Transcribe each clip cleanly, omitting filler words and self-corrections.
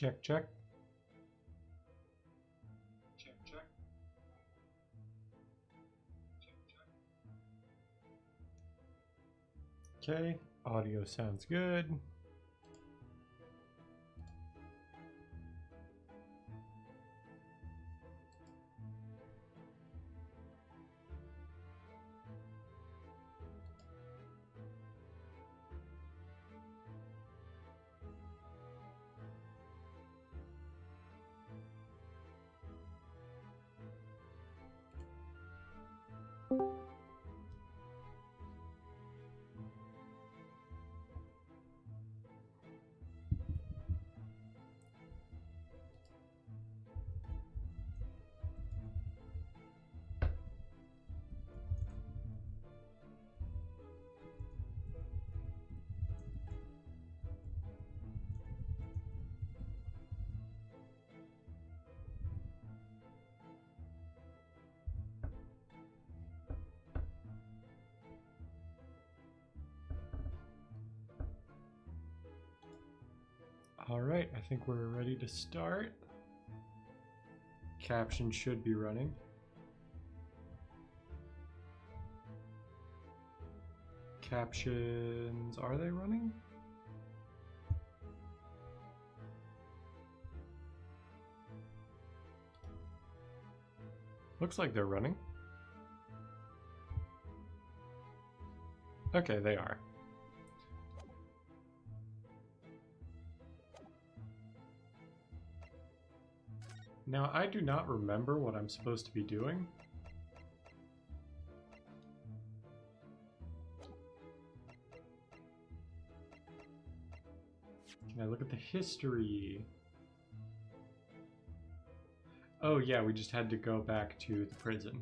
Check, check. Okay, audio sounds good. All right, I think we're ready to start. Caption should be running. Captions, are they running? Looks like they're running. Okay, they are. Now, I do not remember what I'm supposed to be doing. Can I look at the history? Oh yeah, we just had to go back to the prison.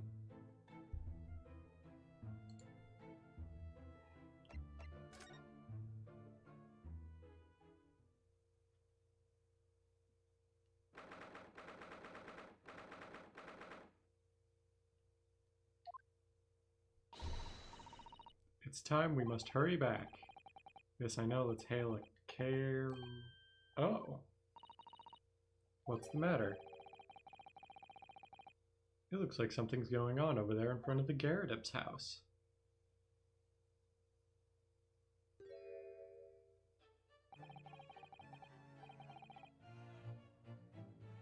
It's time, we must hurry back. Yes, I know, let's hail a care... Oh. What's the matter? It looks like something's going on over there in front of the Garridip's house.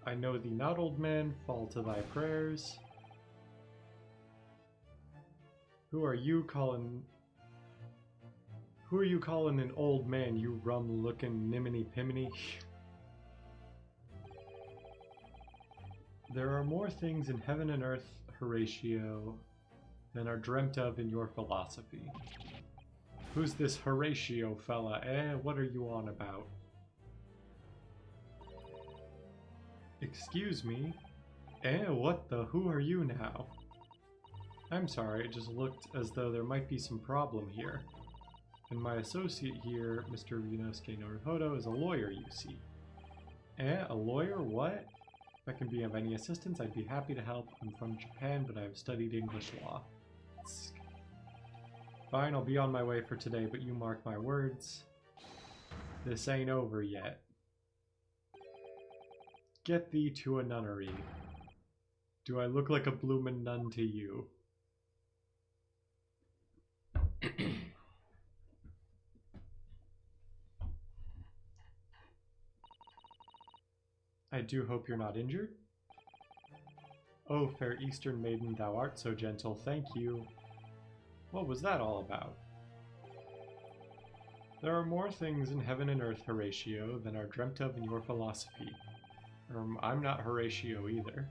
I know thee not, old man, fall to thy prayers. Who are you calling an old man, you rum-looking niminy-piminy? There are more things in heaven and earth, Horatio, than are dreamt of in your philosophy. Who's this Horatio fella, eh? What are you on about? Excuse me? Eh, what the? Who are you now? I'm sorry, it just looked as though there might be some problem here. And my associate here, Mr. Ryunosuke Naruhodo, is a lawyer, you see. Eh, a lawyer? What? If I can be of any assistance, I'd be happy to help. I'm from Japan, but I've studied English law. Fine, I'll be on my way for today, but you mark my words. This ain't over yet. Get thee to a nunnery. Do I look like a bloomin' nun to you? I do hope you're not injured. Oh, fair Eastern maiden, thou art so gentle, thank you. What was that all about? There are more things in heaven and earth, Horatio, than are dreamt of in your philosophy. I'm not Horatio either.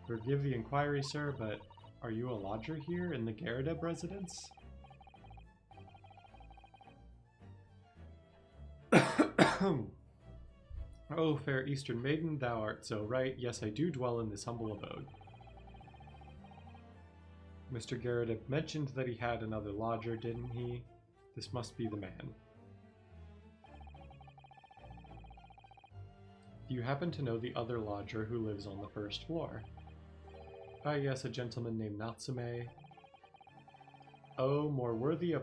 Forgive the inquiry, sir, but are you a lodger here in the Garridip residence? Oh, fair Eastern maiden, thou art so right. Yes, I do dwell in this humble abode. Mr. Garridip mentioned that he had another lodger, didn't he? This must be the man. Do you happen to know the other lodger who lives on the first floor? Ah, yes, a gentleman named Natsume. Oh, more worthy a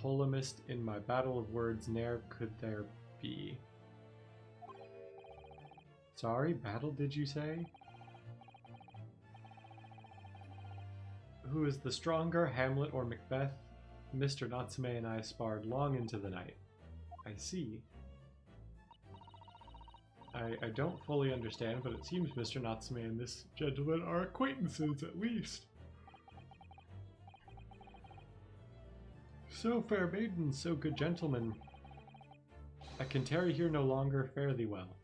polemist in my battle of words ne'er could there be. Sorry, battle did you say? Who is the stronger, Hamlet or Macbeth? Mr. Natsume and I sparred long into the night. I see. I don't fully understand, but it seems Mr. Natsume and this gentleman are acquaintances, at least. So fair maiden, so good gentleman. I can tarry here no longer, fare thee well.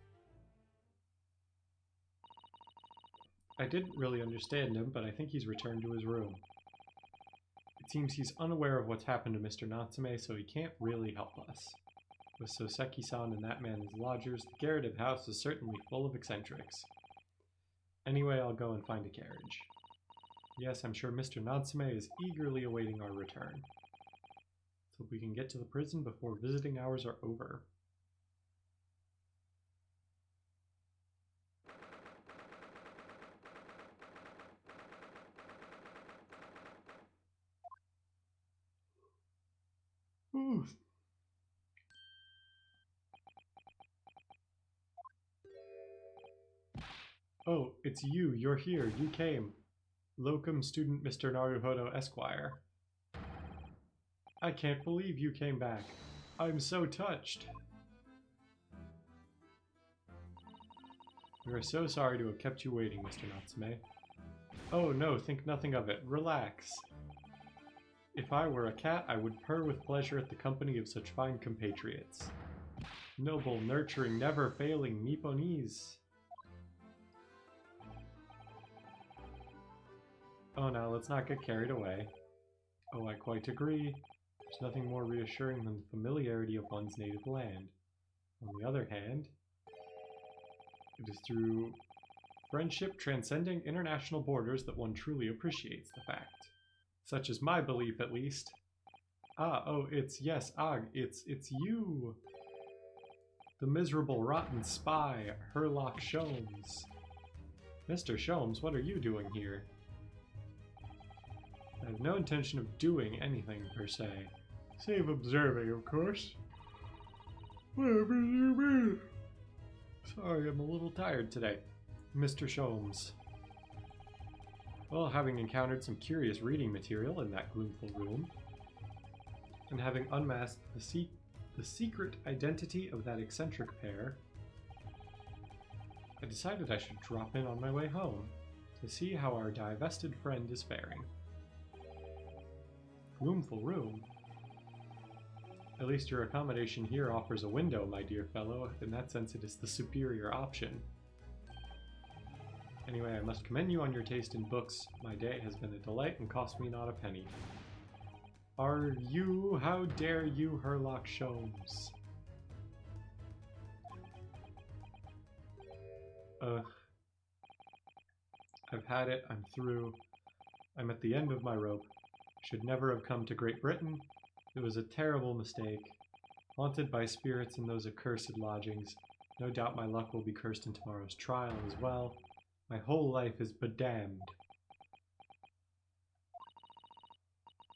I didn't really understand him, but I think he's returned to his room. It seems he's unaware of what's happened to Mr. Natsume, so he can't really help us. With Soseki-san and that man as lodgers, the Garrative house is certainly full of eccentrics. Anyway, I'll go and find a carriage. Yes, I'm sure Mr. Natsume is eagerly awaiting our return. So we can get to the prison before visiting hours are over. Ooh. Oh, it's you. You're here. You came. Locum student Mr. Naruhodo Esquire. I can't believe you came back. I'm so touched. We are so sorry to have kept you waiting, Mr. Natsume. Oh no, think nothing of it. Relax. If I were a cat, I would purr with pleasure at the company of such fine compatriots. Noble, nurturing, never failing Nipponese. Oh, now let's not get carried away. Oh, I quite agree. There's nothing more reassuring than the familiarity of one's native land. On the other hand, it is through friendship transcending international borders that one truly appreciates the fact. Such is my belief, at least. Ah, oh, it's you! The miserable, rotten spy, Herlock Sholmes. Mr. Sholmes, what are you doing here? I have no intention of doing anything, per se. Save observing, of course. Whatever you mean. Sorry, I'm a little tired today. Mr. Sholmes. Well, having encountered some curious reading material in that gloomful room, and having unmasked the secret identity of that eccentric pair, I decided I should drop in on my way home to see how our divested friend is faring. Gloomful room? At least your accommodation here offers a window, my dear fellow. In that sense, it is the superior option. Anyway, I must commend you on your taste in books. My day has been a delight and cost me not a penny. Are you? How dare you, Herlock Sholmes? Ugh. I've had it. I'm through. I'm at the end of my rope. Should never have come to Great Britain. It was a terrible mistake. Haunted by spirits in those accursed lodgings. No doubt my luck will be cursed in tomorrow's trial as well. My whole life is bedamned.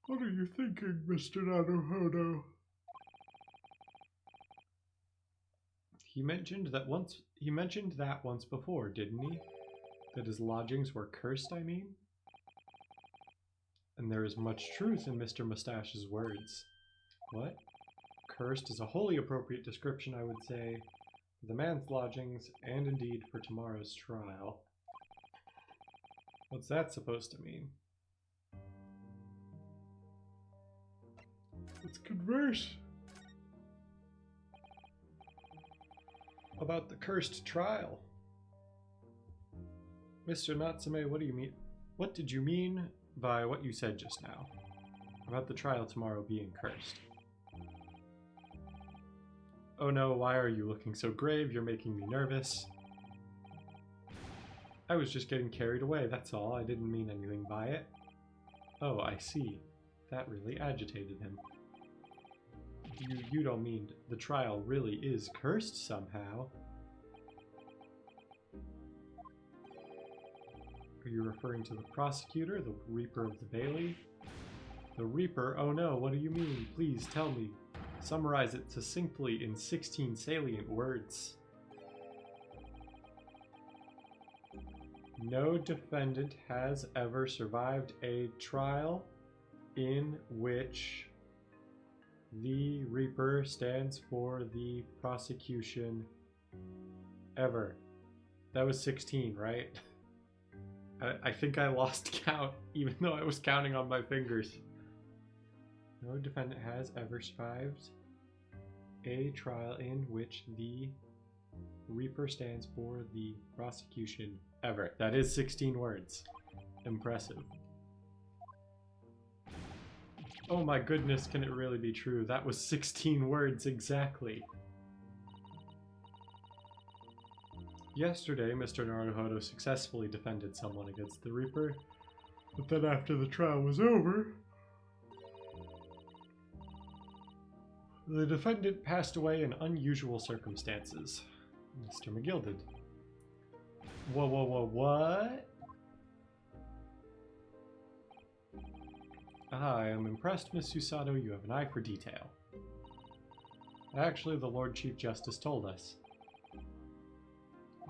What are you thinking, Mr. Naruhodo? He mentioned that once before, didn't he? That his lodgings were cursed, I mean? And there is much truth in Mr. Mustache's words. What? Cursed is a wholly appropriate description, I would say, for the man's lodgings, and indeed for tomorrow's trial. What's that supposed to mean? Let's converse about the cursed trial. Mr. Natsume, what do you mean? What did you mean by what you said just now about the trial tomorrow being cursed? Oh no, why are you looking so grave? You're making me nervous. I was just getting carried away, that's all. I didn't mean anything by it. Oh, I see. That really agitated him. You don't mean the trial really is cursed somehow? Are you referring to the prosecutor, the Reaper of the Bailey? The Reaper? Oh no, what do you mean? Please tell me. Summarize it succinctly in 16 salient words. No defendant has ever survived a trial in which the Reaper stands for the prosecution ever. That was 16, right? I think I lost count, even though I was counting on my fingers. No defendant has ever survived a trial in which the Reaper stands for the prosecution ever. That is 16 words. Impressive. Oh my goodness, can it really be true? That was 16 words exactly. Yesterday, Mr. Naruhodo successfully defended someone against the Reaper, but then after the trial was over, the defendant passed away in unusual circumstances. Mr. McGill did. Whoa, whoa, whoa, what? Ah, I am impressed, Miss Susato. You have an eye for detail. Actually, the Lord Chief Justice told us.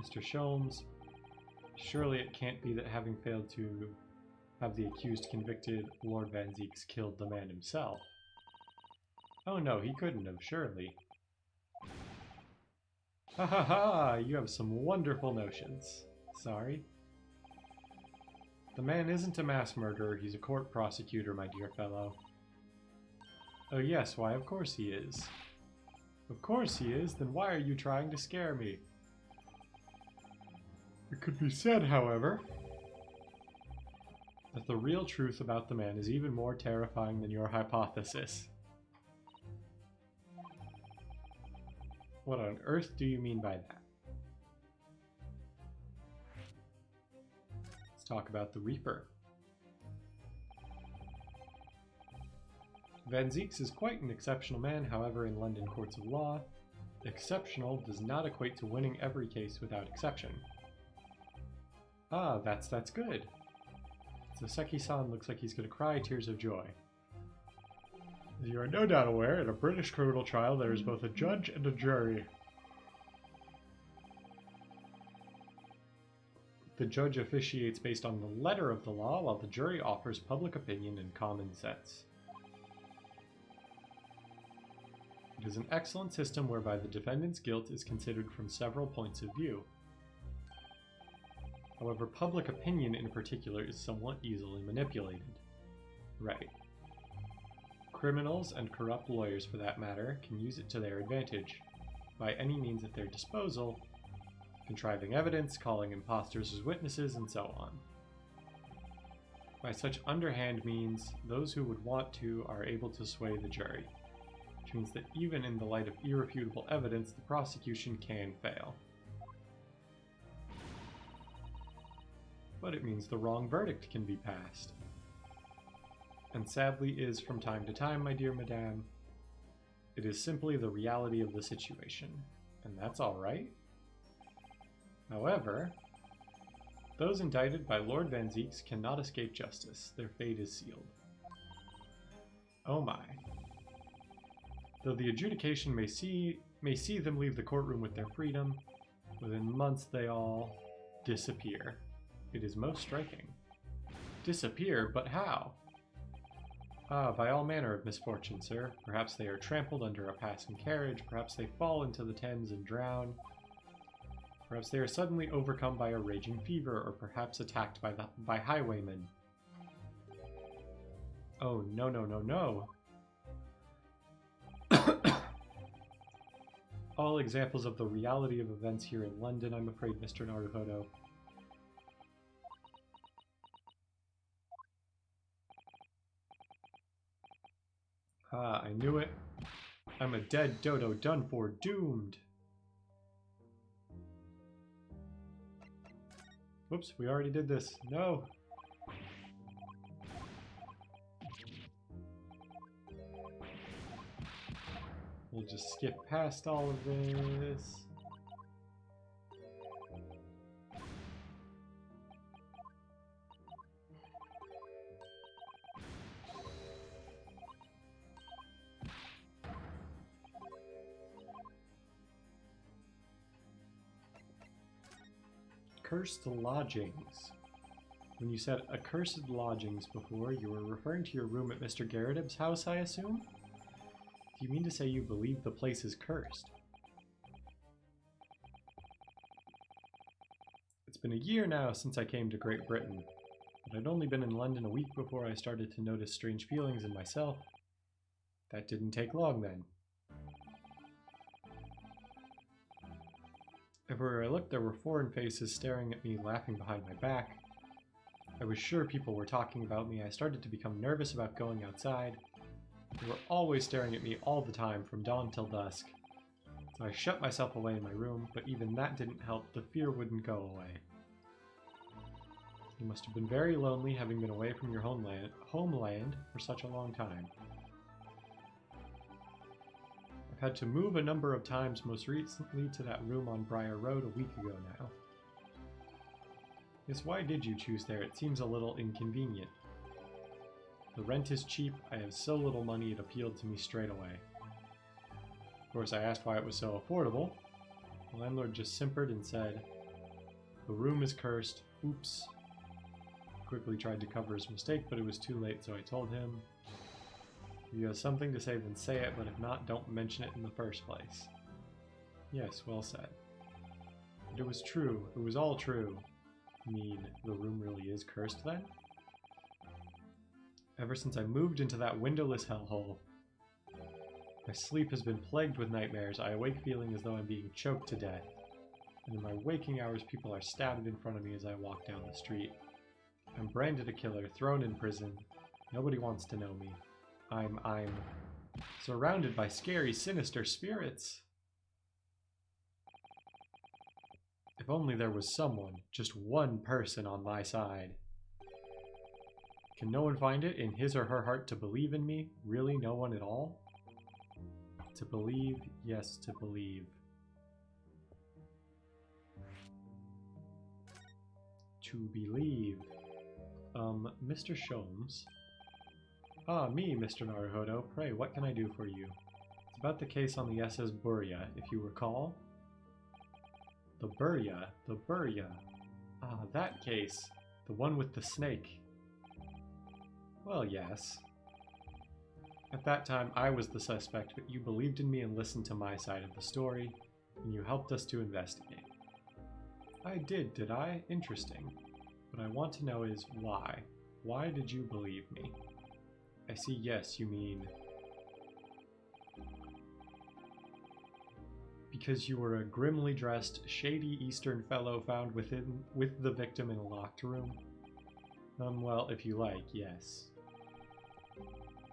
Mr. Sholmes, surely it can't be that having failed to have the accused convicted, Lord Van Zieks killed the man himself. Oh no, he couldn't have, surely. Ha ha ha! You have some wonderful notions. Sorry. The man isn't a mass murderer, he's a court prosecutor, my dear fellow. Oh yes, why of course he is. Of course he is, then why are you trying to scare me? It could be said, however, that the real truth about the man is even more terrifying than your hypothesis. What on earth do you mean by that? Let's talk about the Reaper. Van Zieks is quite an exceptional man, however, in London courts of law, exceptional does not equate to winning every case without exception. Ah, that's good. Soseki-san looks like he's going to cry tears of joy. As you are no doubt aware, in a British criminal trial there is both a judge and a jury. The judge officiates based on the letter of the law, while the jury offers public opinion and common sense. It is an excellent system whereby the defendant's guilt is considered from several points of view. However, public opinion in particular is somewhat easily manipulated. Right. Criminals and corrupt lawyers, for that matter, can use it to their advantage, by any means at their disposal, contriving evidence, calling impostors as witnesses, and so on. By such underhand means, those who would want to are able to sway the jury, which means that even in the light of irrefutable evidence, the prosecution can fail. But it means the wrong verdict can be passed. And sadly is from time to time, my dear madame. It is simply the reality of the situation, and that's alright. However, those indicted by Lord Van Zieks cannot escape justice. Their fate is sealed. Oh my. Though the adjudication may see them leave the courtroom with their freedom, within months they all disappear. It is most striking. Disappear? But how? Ah, by all manner of misfortune, sir. Perhaps they are trampled under a passing carriage, perhaps they fall into the Thames and drown. Perhaps they are suddenly overcome by a raging fever, or perhaps attacked by highwaymen. Oh, no, no, no, no. All examples of the reality of events here in London, I'm afraid, Mr. Naruhodo. Ah, I knew it. I'm a dead dodo, done for, doomed. Whoops, we already did this. No. We'll just skip past all of this. Cursed lodgings. When you said accursed lodgings before, you were referring to your room at Mr. Garrideb's house, I assume? Do you mean to say you believe the place is cursed? It's been a year now since I came to Great Britain, but I'd only been in London a week before I started to notice strange feelings in myself. That didn't take long then. Everywhere I looked, there were foreign faces staring at me, laughing behind my back. I was sure people were talking about me. I started to become nervous about going outside. They were always staring at me all the time, from dawn till dusk. So I shut myself away in my room, but even that didn't help. The fear wouldn't go away. You must have been very lonely, having been away from your homeland for such a long time. I've had to move a number of times, most recently to that room on Briar Road a week ago now. Yes, why did you choose there? It seems a little inconvenient. The rent is cheap, I have so little money it appealed to me straight away. Of course, I asked why it was so affordable. The landlord just simpered and said, "The room is cursed. Oops." Quickly tried to cover his mistake, but it was too late, so I told him, "If you have something to say, then say it, but if not, don't mention it in the first place." Yes, well said. But it was true. It was all true. You mean, the room really is cursed, then? Ever since I moved into that windowless hellhole, my sleep has been plagued with nightmares. I awake feeling as though I'm being choked to death. And in my waking hours, people are stabbed in front of me as I walk down the street. I'm branded a killer, thrown in prison. Nobody wants to know me. I'm surrounded by scary, sinister spirits. If only there was someone, just one person on my side. Can no one find it in his or her heart to believe in me? Really, no one at all? To believe, yes, to believe. To believe. Mr. Sholmes. Ah, me, Mr. Naruhodo. Pray, what can I do for you? It's about the case on the SS Burya, if you recall. The Burya. The Burya. Ah, that case. The one with the snake. Well, yes. At that time, I was the suspect, but you believed in me and listened to my side of the story, and you helped us to investigate. I did I? Interesting. What I want to know is why. Why did you believe me? I see, yes, you mean... because you were a grimly dressed, shady Eastern fellow found with the victim in a locked room? Well, if you like, yes.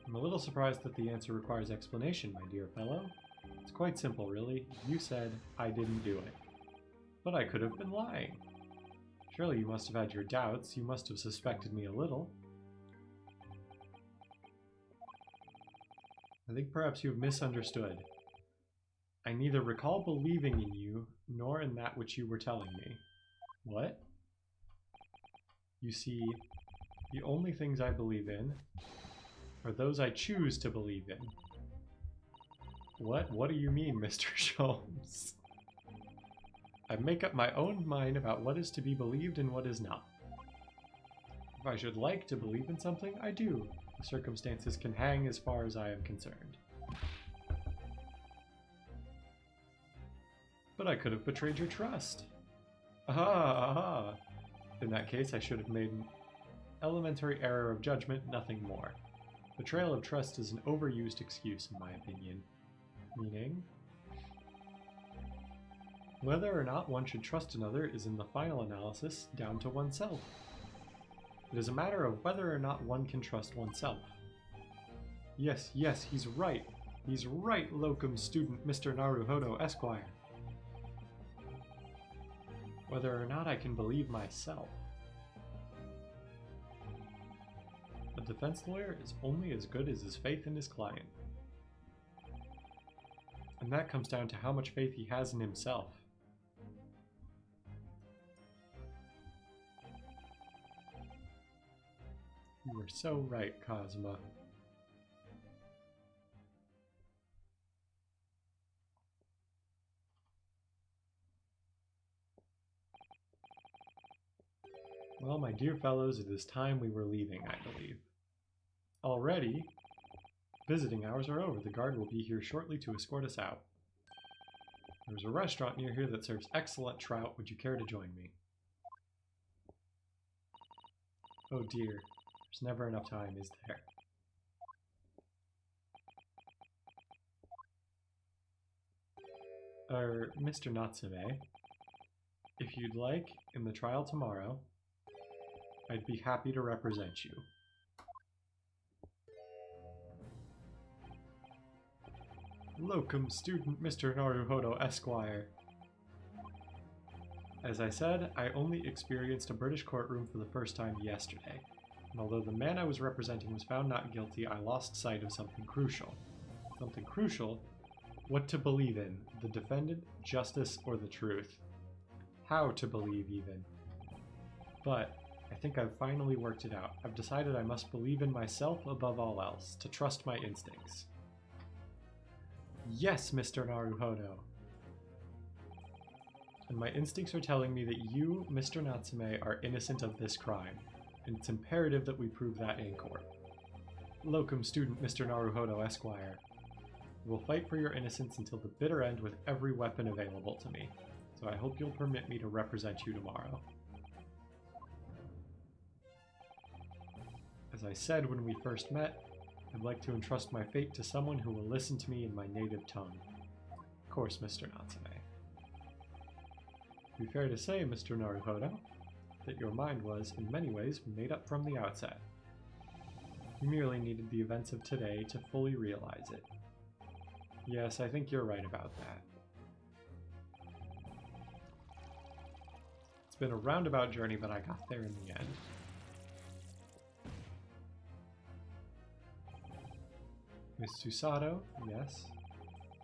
I'm a little surprised that the answer requires explanation, my dear fellow. It's quite simple, really. You said, I didn't do it. But I could have been lying. Surely you must have had your doubts. You must have suspected me a little. I think perhaps you have misunderstood. I neither recall believing in you, nor in that which you were telling me. What? You see, the only things I believe in are those I choose to believe in. What? What do you mean, Mr. Sholmes? I make up my own mind about what is to be believed and what is not. If I should like to believe in something, I do. The circumstances can hang as far as I am concerned. But I could have betrayed your trust. Aha, aha. In that case, I should have made an elementary error of judgment, nothing more. Betrayal of trust is an overused excuse, in my opinion. Meaning, whether or not one should trust another is in the final analysis down to oneself. It is a matter of whether or not one can trust oneself. Yes, yes, he's right. He's right, locum student Mr. Naruhodo Esquire. Whether or not I can believe myself. A defense lawyer is only as good as his faith in his client. And that comes down to how much faith he has in himself. You were so right, Cosma. Well, my dear fellows, it is time we were leaving, I believe. Already, visiting hours are over. The guard will be here shortly to escort us out. There's a restaurant near here that serves excellent trout. Would you care to join me? Oh dear, there's never enough time, is there? Mr. Natsume, if you'd like, in the trial tomorrow, I'd be happy to represent you. Locum student Mr. Naruhodo Esquire. As I said, I only experienced a British courtroom for the first time yesterday, and although the man I was representing was found not guilty, I lost sight of something crucial. Something crucial? What to believe in, the defendant, justice, or the truth? How to believe, even. But I think I've finally worked it out. I've decided I must believe in myself above all else, to trust my instincts. Yes, Mr. Naruhodo. And my instincts are telling me that you, Mr. Natsume, are innocent of this crime, and it's imperative that we prove that in court. Locum student Mr. Naruhodo Esquire. Will fight for your innocence until the bitter end with every weapon available to me, so I hope you'll permit me to represent you tomorrow. As I said when we first met, I'd like to entrust my fate to someone who will listen to me in my native tongue. Of course, Mr. Natsume. It'd be fair to say, Mr. Naruhodo, that your mind was, in many ways, made up from the outset. You merely needed the events of today to fully realize it. Yes, I think you're right about that. It's been a roundabout journey, but I got there in the end. Miss Susato, yes.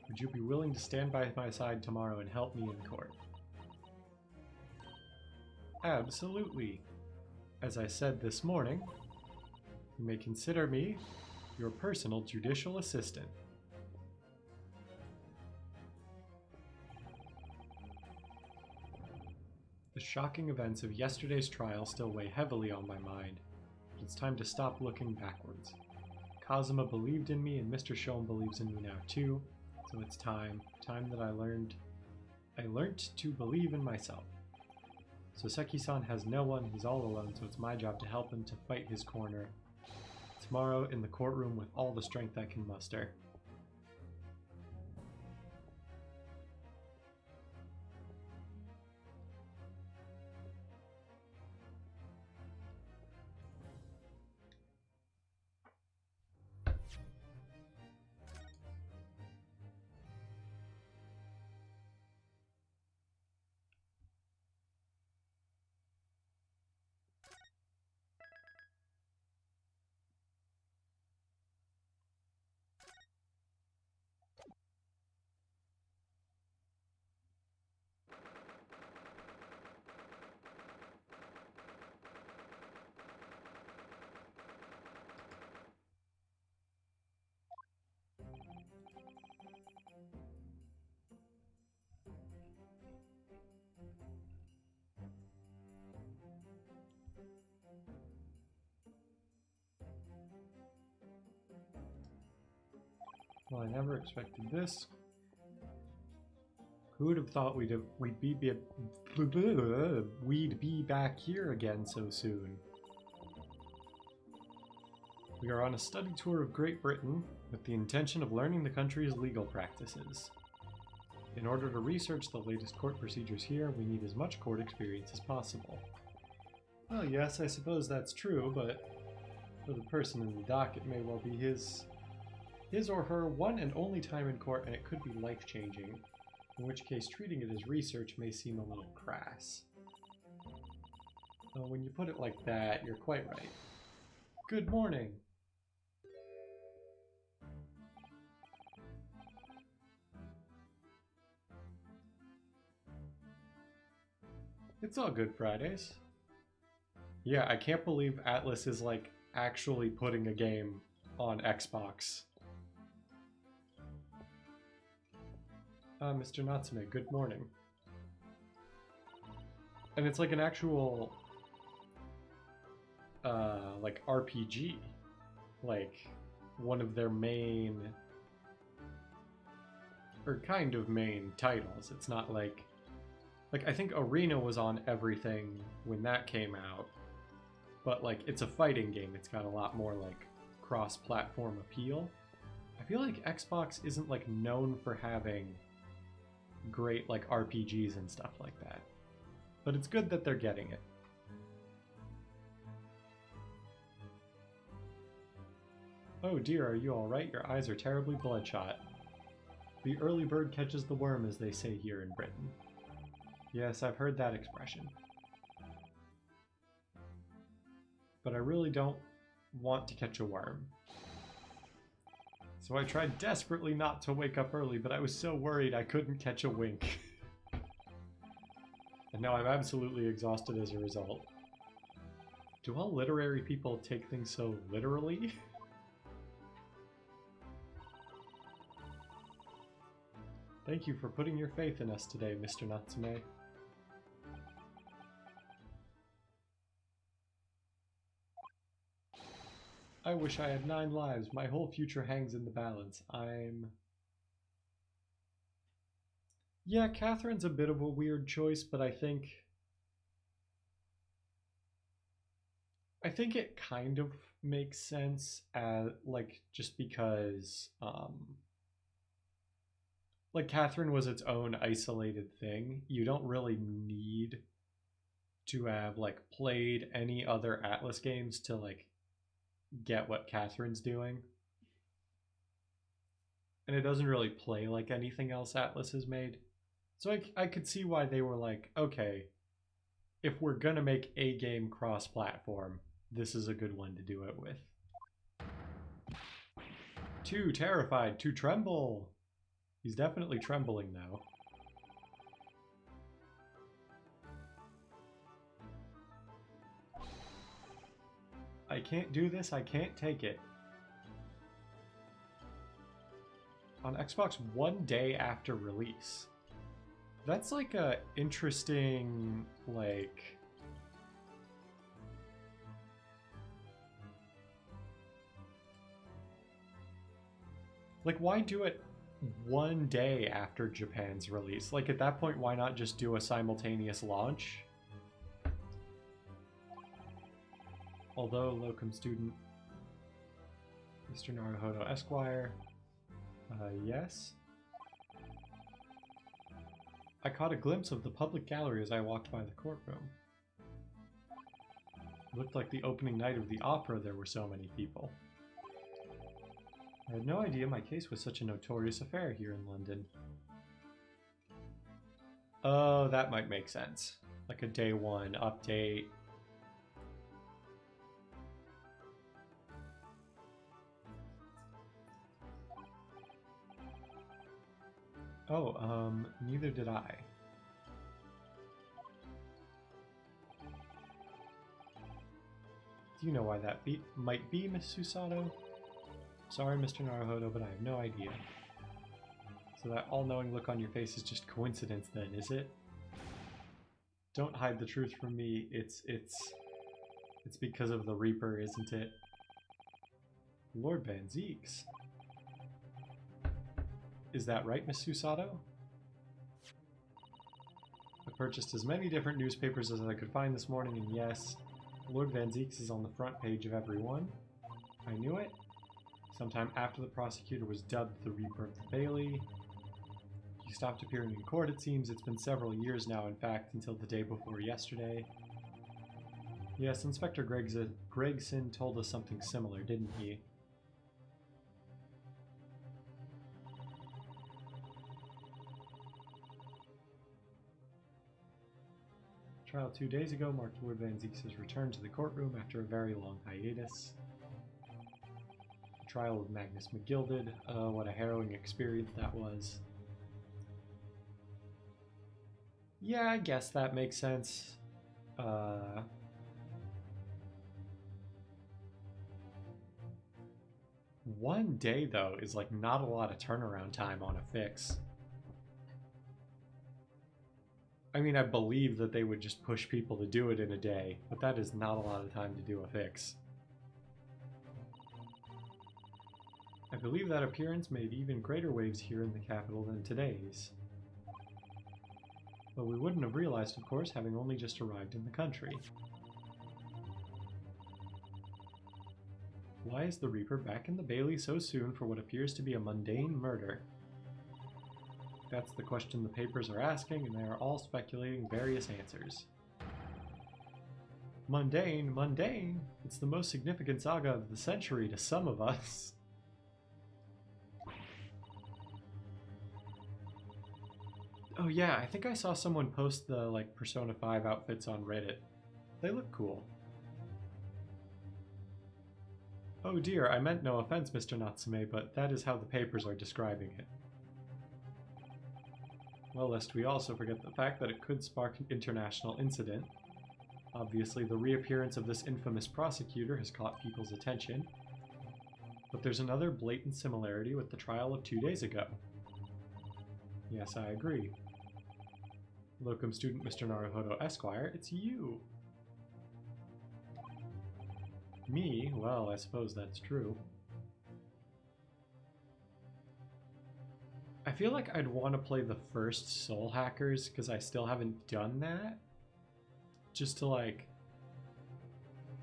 Would you be willing to stand by my side tomorrow and help me in court? Absolutely. As I said this morning, you may consider me your personal judicial assistant. The shocking events of yesterday's trial still weigh heavily on my mind, but it's time to stop looking backwards. Kazuma believed in me, and Mr. Shome believes in me now too, so it's time that I learned to believe in myself. Soseki-san has no one, he's all alone, so it's my job to help him to fight his corner. Tomorrow in the courtroom with all the strength I can muster. Well, I never expected this. Who would have thought we'd be back here again so soon? We are on a study tour of Great Britain with the intention of learning the country's legal practices. In order to research the latest court procedures here, we need as much court experience as possible. Well, yes, I suppose that's true, but for the person in the dock, it may well be his or her one and only time in court, and it could be life-changing, in which case treating it as research may seem a little crass. Well, when you put it like that, you're quite right. Good morning! It's all good Fridays. Yeah, I can't believe Atlus is like actually putting a game on Xbox. Mr. Natsume, good morning. And it's like an actual like RPG, like one of their main, or kind of main titles. It's not like I think Arena was on everything when that came out, but like it's a fighting game. It's got a lot more like cross-platform appeal. I feel like Xbox isn't like known for having great like RPGs and stuff like that, but it's good that they're getting it. Oh dear, are you alright? Your eyes are terribly bloodshot. The early bird catches the worm, as they say here in Britain. Yes, I've heard that expression. But I really don't want to catch a worm. So I tried desperately not to wake up early, but I was so worried I couldn't catch a wink. And now I'm absolutely exhausted as a result. Do all literary people take things so literally? Thank you for putting your faith in us today, Mr. Natsume. I wish I had 9 lives. My whole future hangs in the balance. Yeah, Catherine's a bit of a weird choice, but I think it kind of makes sense as, like, just because, like, Catherine was its own isolated thing. You don't really need to have, like, played any other Atlas games to, like, get what Catherine's doing. And it doesn't really play like anything else Atlas has made. So I could see why they were like, okay, if we're gonna make a game cross-platform, this is a good one to do it with. Too terrified to tremble. He's definitely trembling now. I can't do this, I can't take it. On Xbox 1 day after release. That's like a interesting, like... Like, why do it 1 day after Japan's release? Like, at that point, why not just do a simultaneous launch? Although, locum student, Mr. Naruhodo Esquire, yes? I caught a glimpse of the public gallery as I walked by the courtroom. It looked like the opening night of the opera, there were so many people. I had no idea my case was such a notorious affair here in London. Oh, that might make sense. Like a day 1 update. Oh, neither did I. Do you know why that might be, Miss Susato? Sorry, Mr. Naruhodo, but I have no idea. So that all-knowing look on your face is just coincidence then, is it? Don't hide the truth from me. It's because of the Reaper, isn't it? Lord Van Zeeks. Is that right, Miss Susato? I purchased as many different newspapers as I could find this morning, and yes, Lord Van Zeeks is on the front page of every one. I knew it. Sometime after the prosecutor was dubbed the Reaper of the Bailey. He stopped appearing in court, it seems. It's been several years now, in fact, until the day before yesterday. Yes, Inspector Gregson told us something similar, didn't he? Trial 2 days ago marked Lord Van Zeeks' return to the courtroom after a very long hiatus. The trial of Magnus McGilded. Oh, what a harrowing experience that was. Yeah, I guess that makes sense. 1 day, though, is like not a lot of turnaround time on a fix. I mean, I believe that they would just push people to do it in a day, but that is not a lot of time to do a fix. I believe that appearance made even greater waves here in the capital than today's. But we wouldn't have realized, of course, having only just arrived in the country. Why is the Reaper back in the Bailey so soon for what appears to be a mundane murder? That's the question the papers are asking, and they are all speculating various answers. Mundane, mundane! It's the most significant saga of the century to some of us. Oh yeah, I think I saw someone post the Persona 5 outfits on Reddit. They look cool. Oh dear, I meant no offense, Mr. Natsume, but that is how the papers are describing it. Well, lest we also forget the fact that it could spark an international incident. Obviously, the reappearance of this infamous prosecutor has caught people's attention. But there's another blatant similarity with the trial of 2 days ago. Yes, I agree. Locum student Mr. Naruhodo Esquire, it's you! Me? Well, I suppose that's true. I feel like I'd want to play the first Soul Hackers because I still haven't done that. Just to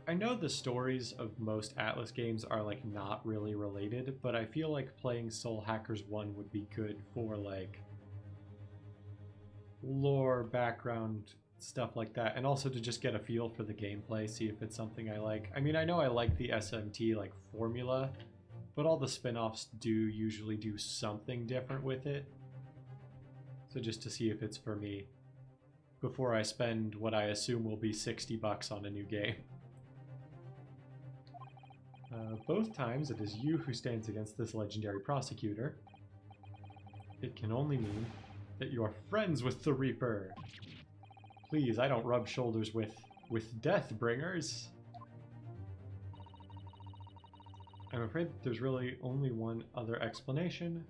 I know the stories of most Atlas games are not really related, but I feel like playing Soul Hackers 1 would be good for lore, background, stuff like that, and also to just get a feel for the gameplay, see if it's something I like. I mean, I know I like the SMT formula, but all the spin-offs do usually do something different with it. So just to see if it's for me before I spend what I assume will be $60 on a new game. Both times it is you who stands against this legendary prosecutor. It can only mean that you are friends with the Reaper. Please, I don't rub shoulders with Deathbringers. I'm afraid that there's really only one other explanation.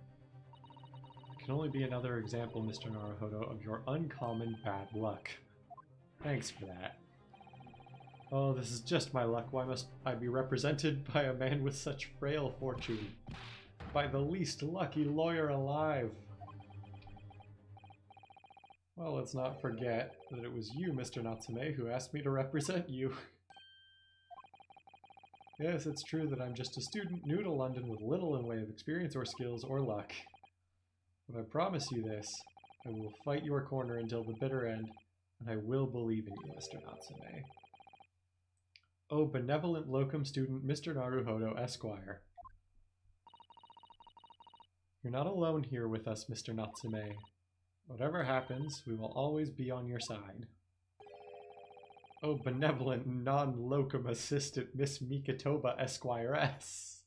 It can only be another example, Mr. Naruhodo, of your uncommon bad luck. Thanks for that. Oh, this is just my luck. Why must I be represented by a man with such frail fortune? By the least lucky lawyer alive. Well, let's not forget that it was you, Mr. Natsume, who asked me to represent you. Yes, it's true that I'm just a student new to London with little in way of experience or skills or luck. But I promise you this, I will fight your corner until the bitter end, and I will believe in you, Mr. Natsume. Oh, benevolent locum student, Mr. Naruhodo Esquire. You're not alone here with us, Mr. Natsume. Whatever happens, we will always be on your side. Oh, benevolent non-locum assistant Miss Mikitoba Esquiress.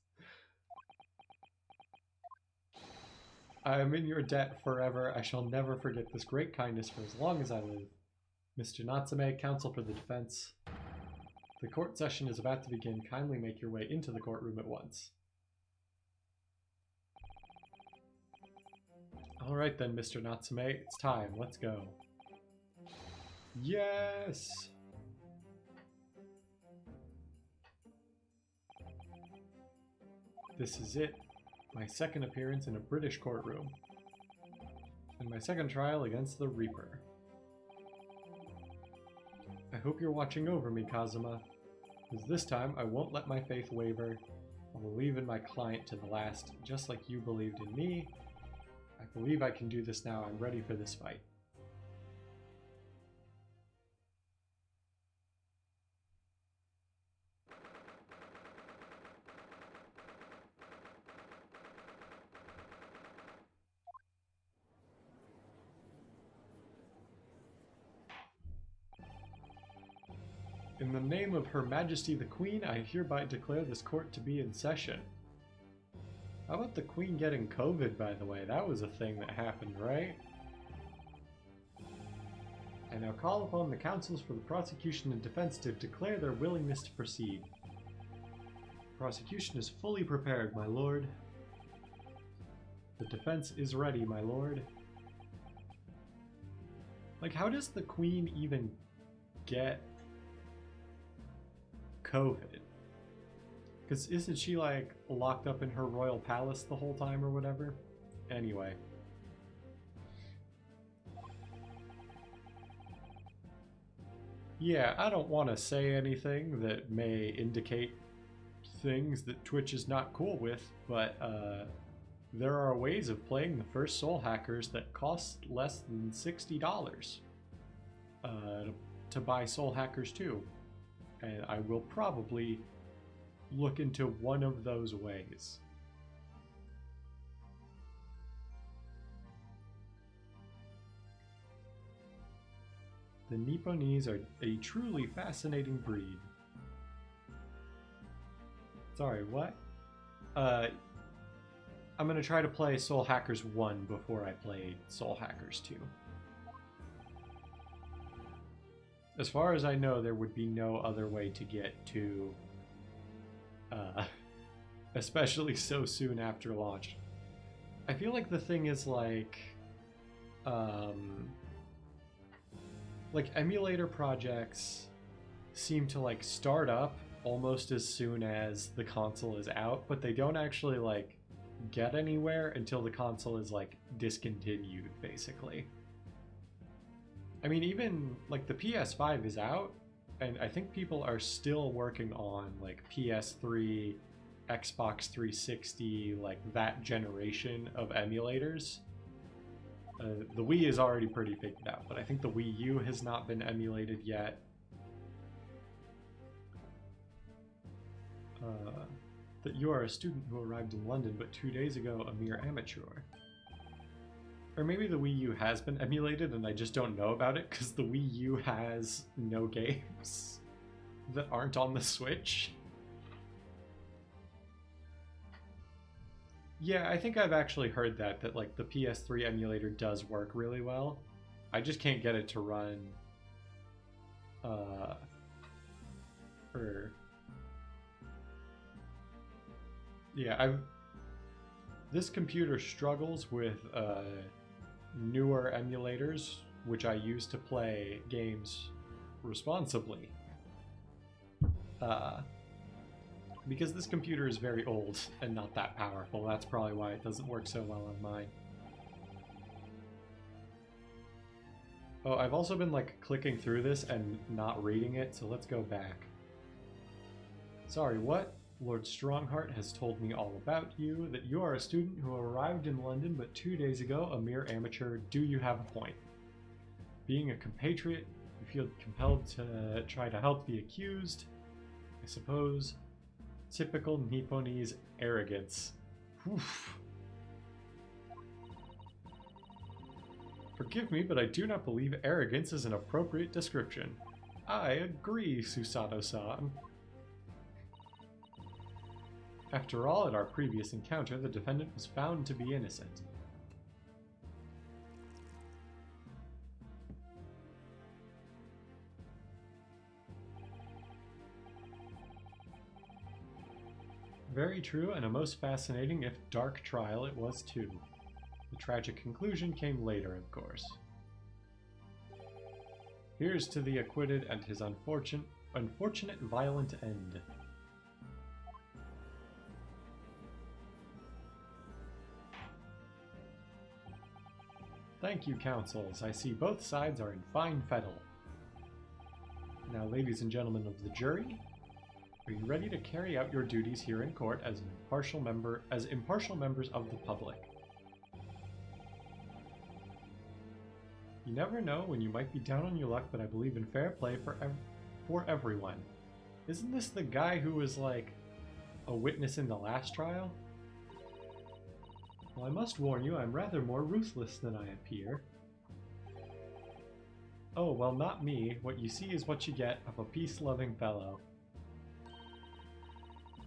I am in your debt forever. I shall never forget this great kindness for as long as I live. Mr. Natsume, counsel for the defense. The court session is about to begin. Kindly make your way into the courtroom at once. Alright then, Mr. Natsume, it's time. Let's go. Yes! This is it. My second appearance in a British courtroom. And my second trial against the Reaper. I hope you're watching over me, Kazuma. Because this time, I won't let my faith waver. I will believe in my client to the last, just like you believed in me. I believe I can do this now. I'm ready for this fight. In the name of Her Majesty the Queen, I hereby declare this court to be in session. How about the Queen getting COVID, by the way? That was a thing that happened, right? I now call upon the counsels for the prosecution and defense to declare their willingness to proceed. Prosecution is fully prepared, my lord. The defense is ready, my lord. Like, how does the queen even get COVID? Because isn't she, like, locked up in her royal palace the whole time or whatever? Anyway. Yeah, I don't want to say anything that may indicate things that Twitch is not cool with, but there are ways of playing the first Soul Hackers that cost less than $60 to buy Soul Hackers 2. And I will probably look into one of those ways. The Nipponese are a truly fascinating breed. Sorry, what? I'm gonna try to play Soul Hackers 1 before I play Soul Hackers 2. As far as I know, there would be no other way to get to... especially so soon after launch. I feel like the thing is like emulator projects seem to like start up almost as soon as the console is out, but they don't actually like get anywhere until the console is like discontinued, basically. I mean, even like the PS5 is out, and I think people are still working on like PS3, Xbox 360, like that generation of emulators. The Wii is already pretty figured out, but I think the Wii U has not been emulated yet. That you are a student who arrived in London, but 2 days ago a mere amateur. Or maybe the Wii U has been emulated and I just don't know about it because the Wii U has no games that aren't on the Switch. Yeah, I think I've actually heard that like the PS3 emulator does work really well. I just can't get it to run this computer struggles with newer emulators which I use to play games responsibly. Because this computer is very old and not that powerful. That's probably why it doesn't work so well on mine. Oh, I've also been like clicking through this and not reading it, so let's go back. Sorry, what? Lord Strongheart has told me all about you, that you are a student who arrived in London but 2 days ago a mere amateur. Do you have a point? Being a compatriot, you feel compelled to try to help the accused, I suppose. Typical Nipponese arrogance. Oof. Forgive me, but I do not believe arrogance is an appropriate description. I agree, Susato-san. After all, at our previous encounter, the defendant was found to be innocent. Very true, and a most fascinating, if dark, trial it was too. The tragic conclusion came later, of course. Here's to the acquitted and his unfortunate violent end. Thank you, counsels. I see both sides are in fine fettle. Now, ladies and gentlemen of the jury, are you ready to carry out your duties here in court as impartial members of the public? You never know when you might be down on your luck, but I believe in fair play for everyone. Isn't this the guy who was like a witness in the last trial? Well, I must warn you, I'm rather more ruthless than I appear. Oh, well, not me. What you see is what you get of a peace-loving fellow.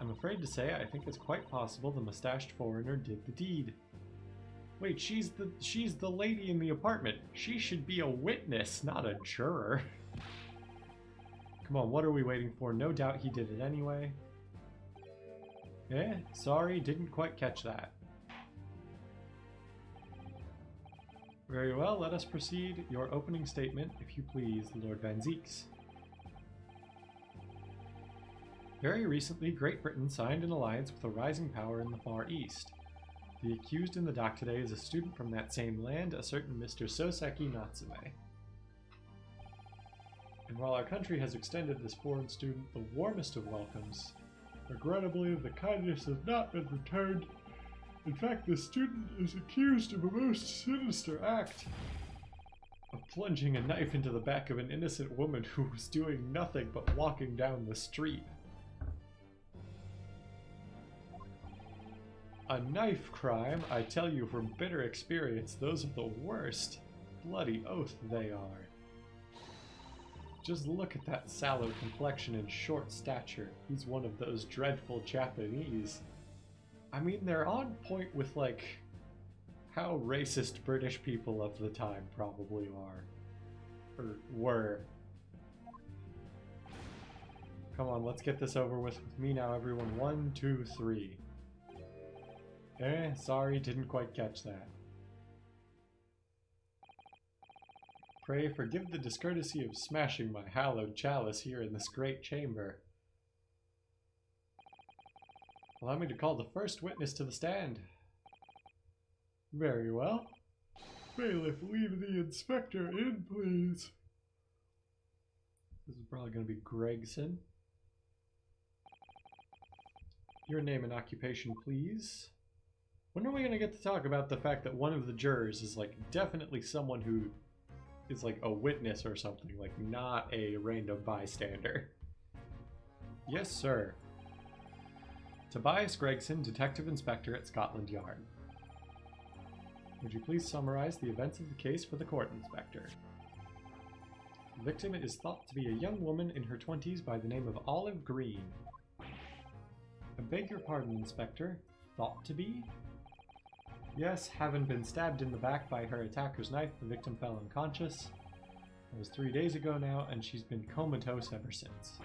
I'm afraid to say I think it's quite possible the mustached foreigner did the deed. Wait, she's the lady in the apartment. She should be a witness, not a juror. Come on, what are we waiting for? No doubt he did it anyway. Sorry, didn't quite catch that. Very well, let us proceed. Your opening statement, if you please, Lord Van Zieks. Very recently, Great Britain signed an alliance with a rising power in the Far East. The accused in the dock today is a student from that same land, a certain Mr. Soseki Natsume. And while our country has extended this foreign student the warmest of welcomes, regrettably the kindness has not been returned. In fact, the student is accused of a most sinister act of plunging a knife into the back of an innocent woman who was doing nothing but walking down the street. A knife crime, I tell you from bitter experience, those are the worst. Bloody oath they are. Just look at that sallow complexion and short stature. He's one of those dreadful Japanese. I mean, they're on point with, like, how racist British people of the time probably are. Or were. Come on, let's get this over with me now, everyone. 1, 2, 3. Sorry, didn't quite catch that. Pray forgive the discourtesy of smashing my hallowed chalice here in this great chamber. Allow me to call the first witness to the stand. Very well. Bailiff, leave the inspector in, please. This is probably going to be Gregson. Your name and occupation, please. When are we going to get to talk about the fact that one of the jurors is, like, definitely someone who is, like, a witness or something, like, not a random bystander? Yes, sir. Tobias Gregson, Detective Inspector at Scotland Yard. Would you please summarize the events of the case for the court, Inspector? The victim is thought to be a young woman in her 20s by the name of Olive Green. I beg your pardon, Inspector. Thought to be? Yes, having been stabbed in the back by her attacker's knife, the victim fell unconscious. It was 3 days ago now, and she's been comatose ever since.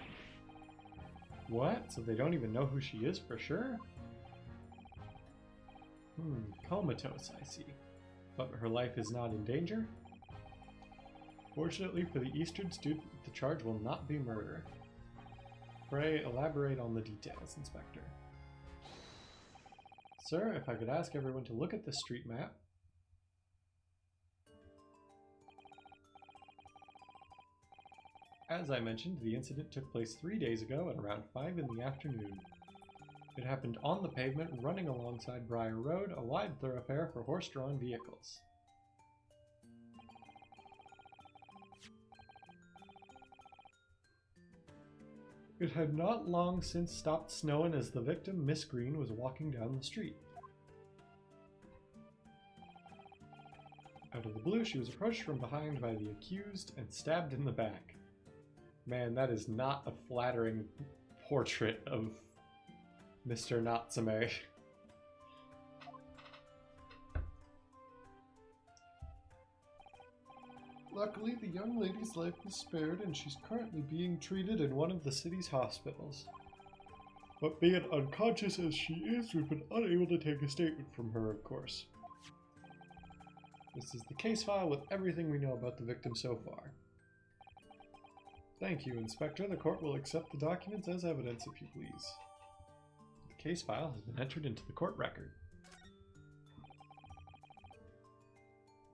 What? So they don't even know who she is for sure? Comatose, I see. But her life is not in danger? Fortunately for the Eastern student, the charge will not be murder. Pray elaborate on the details, Inspector. Sir, if I could ask everyone to look at this street map. As I mentioned, the incident took place 3 days ago at around 5 in the afternoon. It happened on the pavement running alongside Briar Road, a wide thoroughfare for horse-drawn vehicles. It had not long since stopped snowing as the victim, Miss Green, was walking down the street. Out of the blue, she was approached from behind by the accused and stabbed in the back. Man, that is not a flattering portrait of Mr. Natsume. Luckily, the young lady's life was spared and she's currently being treated in one of the city's hospitals. But being unconscious as she is, we've been unable to take a statement from her, of course. This is the case file with everything we know about the victim so far. Thank you, Inspector. The court will accept the documents as evidence, if you please. The case file has been entered into the court record.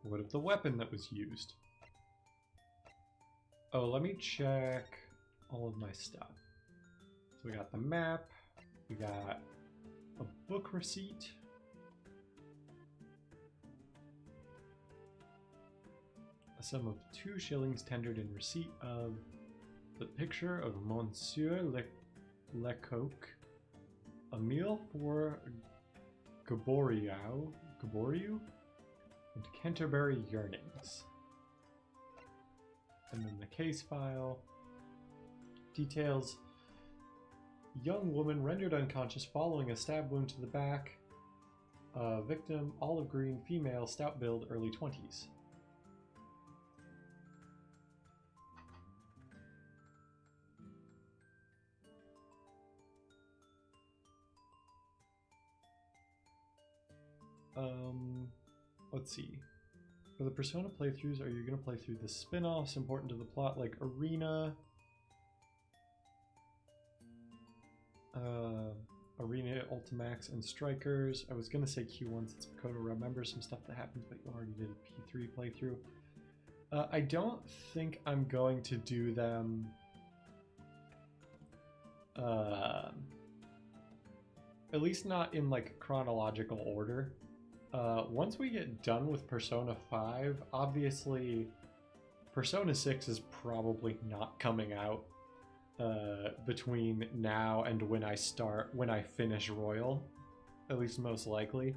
What of the weapon that was used? Oh, let me check all of my stuff. So we got the map, we got a book receipt, a sum of 2 shillings tendered in receipt of the picture of Monsieur Lecoq, a meal for Gaboriau, and Canterbury Yearnings. And then the case file details: young woman rendered unconscious following a stab wound to the back. Victim, olive green, female, stout build, early 20s. Let's see. For the Persona playthroughs, are you going to play through the spin-offs important to the plot, like Arena? Arena, Ultimax, and Strikers. I was going to say Q1 since Makoto remembers some stuff that happens, but you already did a P3 playthrough. I don't think I'm going to do them at least not in like chronological order. Once we get done with Persona 5, obviously Persona 6 is probably not coming out between now and when I finish Royal, at least most likely.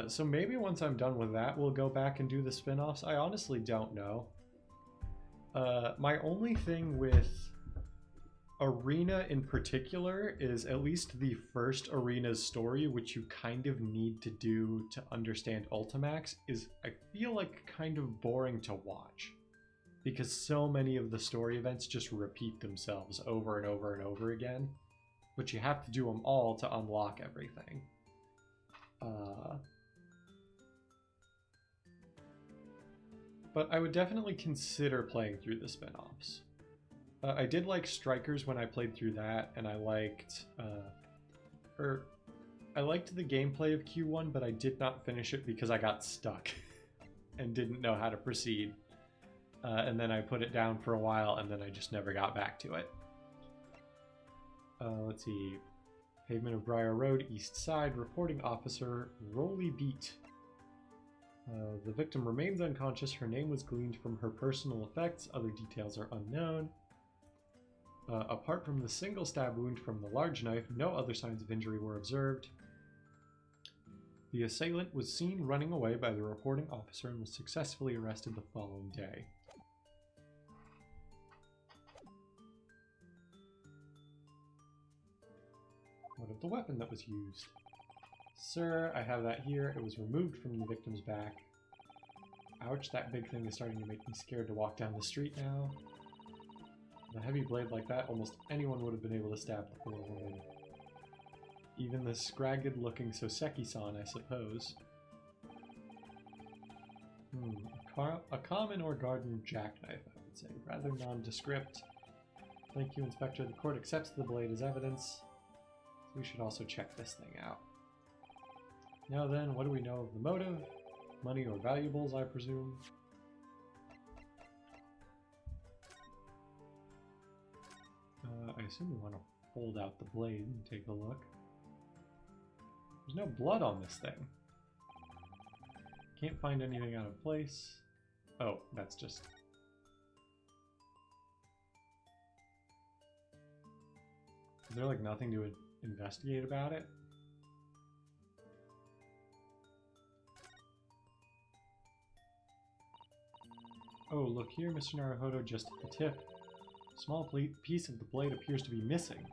So maybe once I'm done with that, we'll go back and do the spin-offs. I honestly don't know. My only thing with Arena in particular is at least the first Arena's story, which you kind of need to do to understand Ultimax, is I feel like kind of boring to watch because so many of the story events just repeat themselves over and over and over again, but you have to do them all to unlock everything. But I would definitely consider playing through the spin-offs. I did like Strikers when I played through that, and I liked the gameplay of Q1, but I did not finish it because I got stuck and didn't know how to proceed. And then I put it down for a while, and then I just never got back to it. Let's see. Pavement of Briar Road, East Side, reporting officer Rolly Beat. The victim remains unconscious. Her name was gleaned from her personal effects. Other details are unknown. Apart from the single stab wound from the large knife, no other signs of injury were observed. The assailant was seen running away by the reporting officer and was successfully arrested the following day. What of the weapon that was used? Sir, I have that here. It was removed from the victim's back. Ouch, that big thing is starting to make me scared to walk down the street now. With a heavy blade like that, almost anyone would have been able to stab the poor woman. Even the scragged-looking Soseki-san, I suppose. A common or garden jackknife, I would say. Rather nondescript. Thank you, Inspector. The court accepts the blade as evidence. We should also check this thing out. Now then, what do we know of the motive? Money or valuables, I presume. I assume we want to hold out the blade and take a look. There's no blood on this thing. Can't find anything out of place. Oh, that's just... Is there like nothing to investigate about it? Oh, look here, Mr. Naruhodo, just at the tip. A small piece of the blade appears to be missing.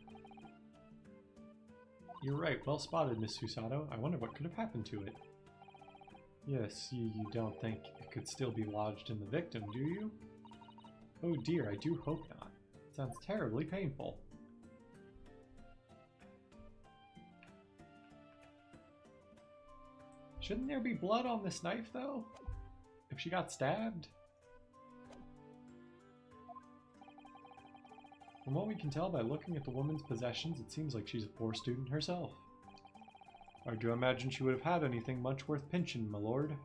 You're right, well spotted, Miss Susato. I wonder what could have happened to it. Yes, you don't think it could still be lodged in the victim, do you? Oh dear, I do hope not. It sounds terribly painful. Shouldn't there be blood on this knife, though? If she got stabbed? From what we can tell by looking at the woman's possessions, it seems like she's a poor student herself. Hard to imagine she would have had anything much worth pinching, my lord.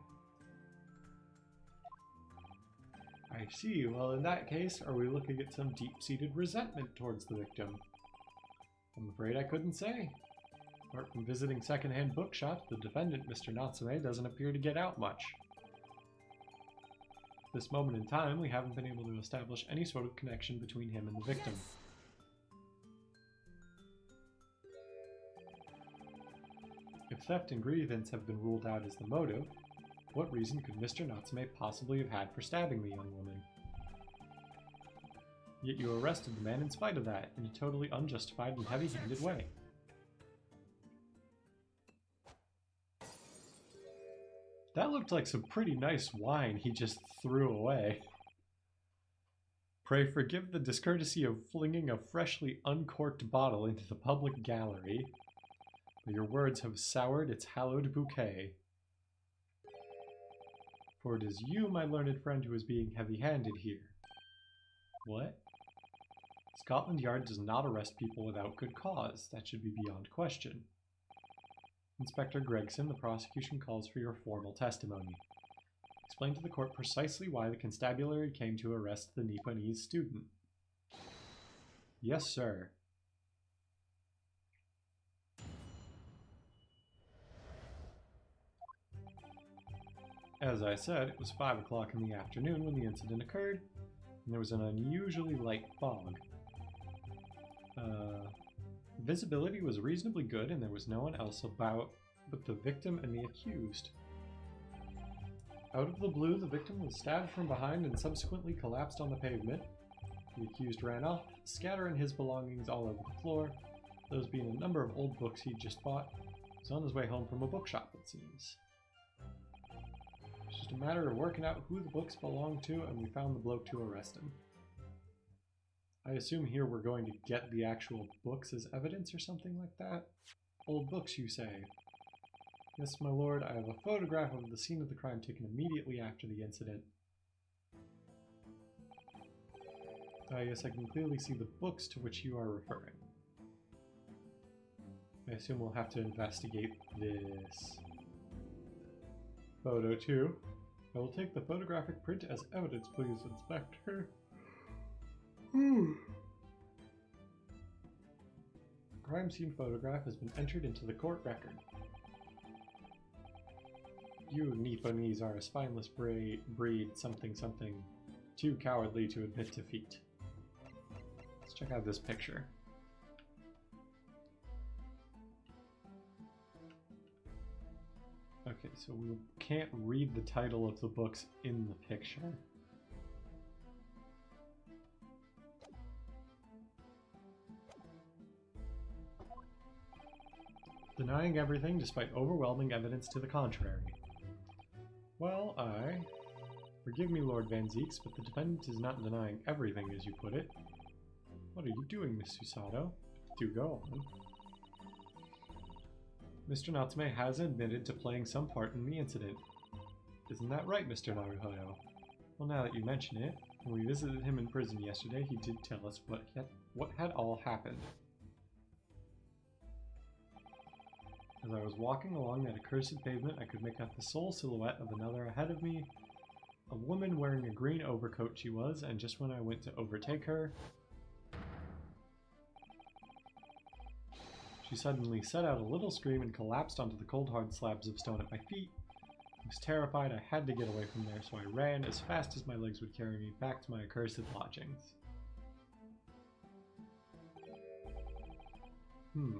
I see. Well, in that case, are we looking at some deep-seated resentment towards the victim? I'm afraid I couldn't say. Apart from visiting second-hand bookshops, the defendant, Mr. Natsume, doesn't appear to get out much. At this moment in time, we haven't been able to establish any sort of connection between him and the victim. If theft and grievance have been ruled out as the motive, what reason could Mr. Natsume possibly have had for stabbing the young woman? Yet you arrested the man in spite of that, in a totally unjustified and heavy-handed way. That looked like some pretty nice wine he just threw away. Pray forgive the discourtesy of flinging a freshly uncorked bottle into the public gallery, but your words have soured its hallowed bouquet. For it is you, my learned friend, who is being heavy-handed here. What? Scotland Yard does not arrest people without good cause. That should be beyond question. Inspector Gregson, the prosecution calls for your formal testimony. Explain to the court precisely why the constabulary came to arrest the Nipponese student. Yes, sir. As I said, it was 5 o'clock in the afternoon when the incident occurred, and there was an unusually light fog. Visibility was reasonably good, and there was no one else about but the victim and the accused. Out of the blue, the victim was stabbed from behind and subsequently collapsed on the pavement. The accused ran off, scattering his belongings all over the floor, those being a number of old books he'd just bought. He was on his way home from a bookshop, it seems. It's just a matter of working out who the books belonged to, and we found the bloke to arrest him. I assume here we're going to get the actual books as evidence or something like that? Old books, you say? Yes, my lord, I have a photograph of the scene of the crime taken immediately after the incident. Yes, I can clearly see the books to which you are referring. I assume we'll have to investigate this photo too. I will take the photographic print as evidence, please, Inspector. Crime scene photograph has been entered into the court record. You Nipponese are a spineless breed, something something, too cowardly to admit defeat. Let's check out this picture. Okay, so we can't read the title of the books in the picture. Denying everything despite overwhelming evidence to the contrary. Well, forgive me, Lord Van Zieks, but the defendant is not denying everything, as you put it. What are you doing, Miss Susato? Do go on. Mr. Natsume has admitted to playing some part in the incident. Isn't that right, Mr. Naruhodo? Well, now that you mention it, when we visited him in prison yesterday, he did tell us what had all happened. As I was walking along that accursed pavement, I could make out the sole silhouette of another ahead of me. A woman wearing a green overcoat she was, and just when I went to overtake her, she suddenly set out a little scream and collapsed onto the cold hard slabs of stone at my feet. I was terrified. I had to get away from there, so I ran as fast as my legs would carry me back to my accursed lodgings.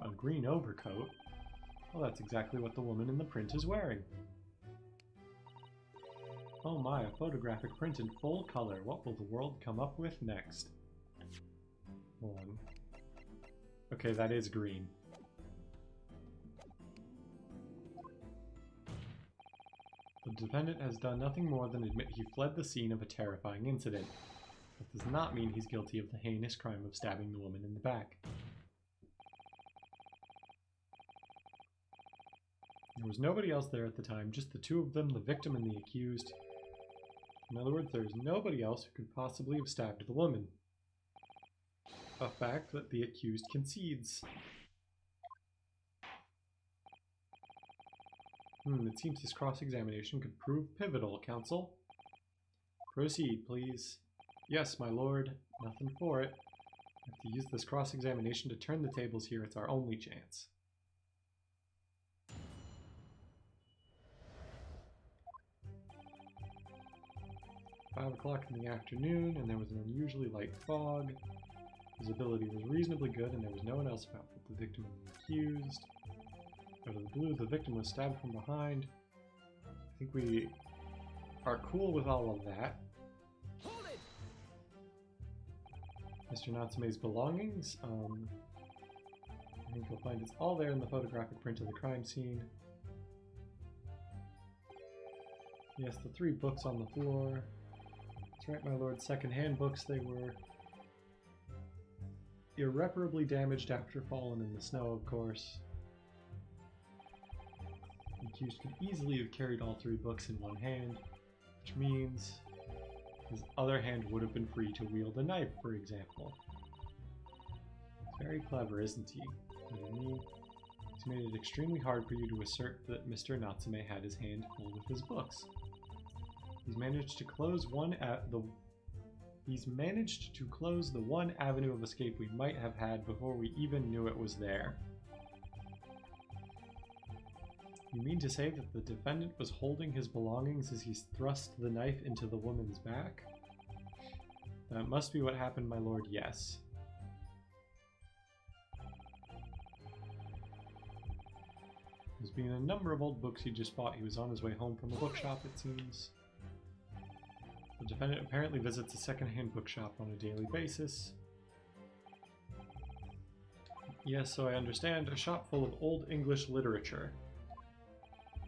A green overcoat? Well, that's exactly what the woman in the print is wearing. Oh my, a photographic print in full color. What will the world come up with next? Hold on. Okay, that is green. The defendant has done nothing more than admit he fled the scene of a terrifying incident. That does not mean he's guilty of the heinous crime of stabbing the woman in the back. There was nobody else there at the time, just the two of them, the victim and the accused. In other words, there is nobody else who could possibly have stabbed the woman. A fact that the accused concedes. It seems this cross-examination could prove pivotal, counsel. Proceed, please. Yes, my lord. Nothing for it. I have to use this cross-examination to turn the tables here. It's our only chance. "5 o'clock in the afternoon, and there was an unusually light fog. Visibility was reasonably good, and there was no one else about but the victim and the accused. Out of the blue, the victim was stabbed from behind." I think we are cool with all of that. Hold it! Mr. Natsume's belongings. I think you'll find it's all there in the photographic print of the crime scene. Yes, the 3 books on the floor. That's right, my lord. Second-hand books. They were irreparably damaged after falling in the snow, of course. The accused could easily have carried all 3 books in one hand. which means his other hand would have been free to wield a knife, for example. Very clever, isn't he? He's made it extremely hard for you to assert that Mr. Natsume had his hand full with his books. He's managed to close the one avenue of escape we might have had before we even knew it was there. You mean to say that the defendant was holding his belongings as he thrust the knife into the woman's back? That must be what happened, my lord, yes. There's been a number of old books he just bought. He was on his way home from a bookshop, it seems. The defendant apparently visits a second-hand bookshop on a daily basis. Yes, so I understand. A shop full of old English literature.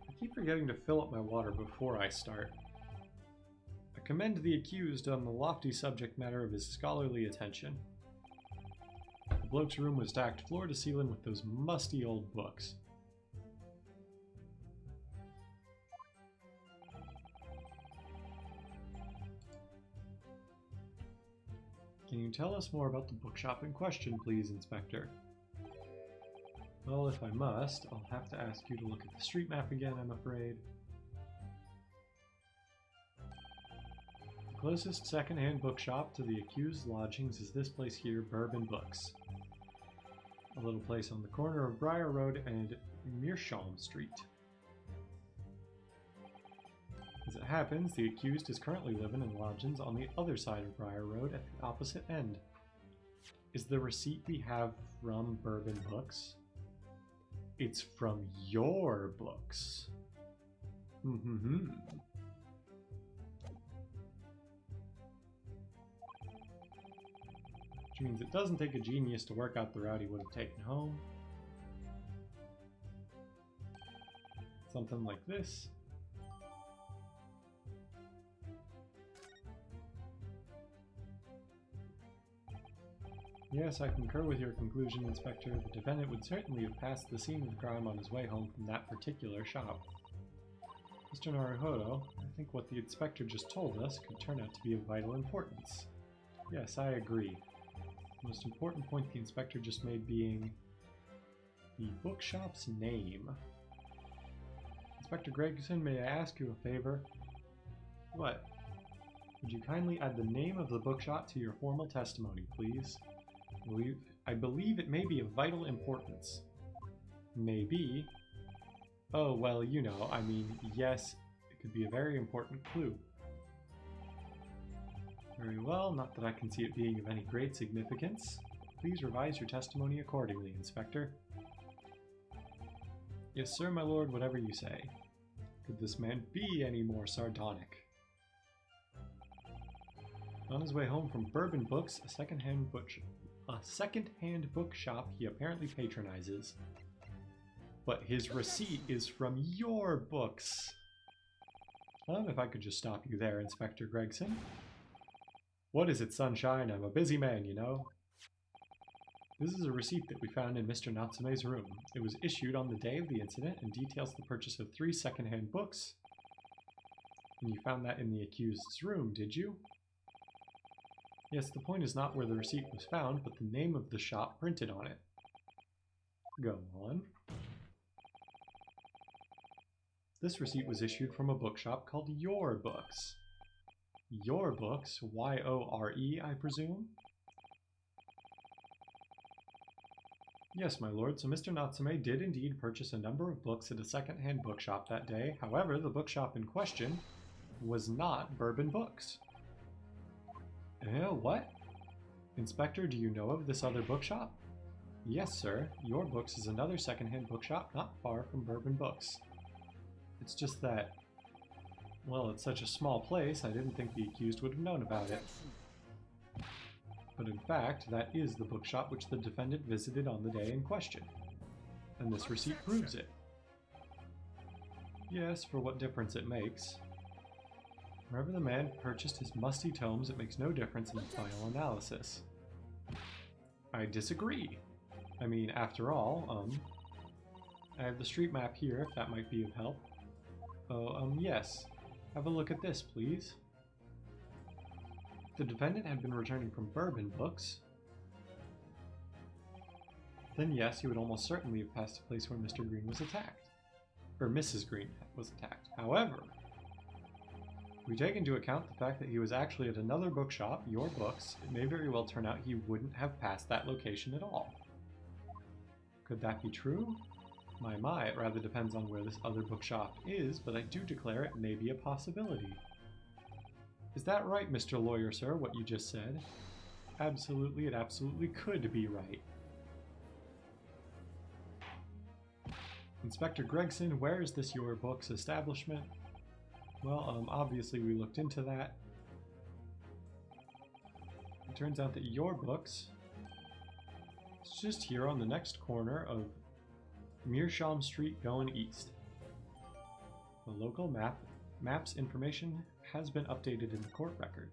I keep forgetting to fill up my water before I start. I commend the accused on the lofty subject matter of his scholarly attention. The bloke's room was stacked floor to ceiling with those musty old books. Can you tell us more about the bookshop in question, please, Inspector? Well, if I must, I'll have to ask you to look at the street map again, I'm afraid. The closest second-hand bookshop to the accused's lodgings is this place here, Bourbon Books. A little place on the corner of Briar Road and Meerschaum Street. As it happens, the accused is currently living in lodgings on the other side of Briar Road at the opposite end. Is the receipt we have from Bourbon Books? It's from your books. Which means it doesn't take a genius to work out the route he would have taken home. Something like this. Yes, I concur with your conclusion, Inspector. The defendant would certainly have passed the scene of the crime on his way home from that particular shop. Mr. Naruhodo, I think what the Inspector just told us could turn out to be of vital importance. Yes, I agree. The most important point the Inspector just made being the bookshop's name. Inspector Gregson, may I ask you a favor? What? Would you kindly add the name of the bookshop to your formal testimony, please? I believe it may be of vital importance. Maybe. Oh, well, you know, I mean, yes, it could be a very important clue. Very well, not that I can see it being of any great significance. Please revise your testimony accordingly, Inspector. Yes, sir, my lord, whatever you say. Could this man be any more sardonic? On his way home from Bourbon Books, a second-hand bookshop he apparently patronizes. But his receipt is from your books. If I could just stop you there, Inspector Gregson. What is it, Sunshine? I'm a busy man, you know. This is a receipt that we found in Mr. Natsume's room. It was issued on the day of the incident and details the purchase of 3 second-hand books. And you found that in the accused's room, did you? Yes, the point is not where the receipt was found, but the name of the shop printed on it. Go on. This receipt was issued from a bookshop called Your Books. Your Books? Y-O-R-E, I presume? Yes, my lord, so Mr. Natsume did indeed purchase a number of books at a second-hand bookshop that day. However, the bookshop in question was not Bourbon Books. What? Inspector, do you know of this other bookshop? Yes, sir. Your Books is another second-hand bookshop not far from Bourbon Books. It's just that, well, it's such a small place, I didn't think the accused would have known about it. But in fact, that is the bookshop which the defendant visited on the day in question. And this receipt proves it. Yes, for what difference it makes. Wherever the man purchased his musty tomes, it makes no difference in the final analysis. I disagree. I mean, after all, I have the street map here, if that might be of help. Oh, yes. Have a look at this, please. If the defendant had been returning from Bourbon Books, then yes, he would almost certainly have passed the place where Mr. Green was attacked. Or Mrs. Green was attacked. However, we take into account the fact that he was actually at another bookshop, Your Books, it may very well turn out he wouldn't have passed that location at all. Could that be true? My, it rather depends on where this other bookshop is, but I do declare it may be a possibility. Is that right, Mr. Lawyer, sir, what you just said? Absolutely, it absolutely could be right. Inspector Gregson, where is this Your Books establishment? Well, obviously we looked into that. It turns out that Your Books is just here on the next corner of Meerschaum Street going east. The local map's information has been updated in the court record.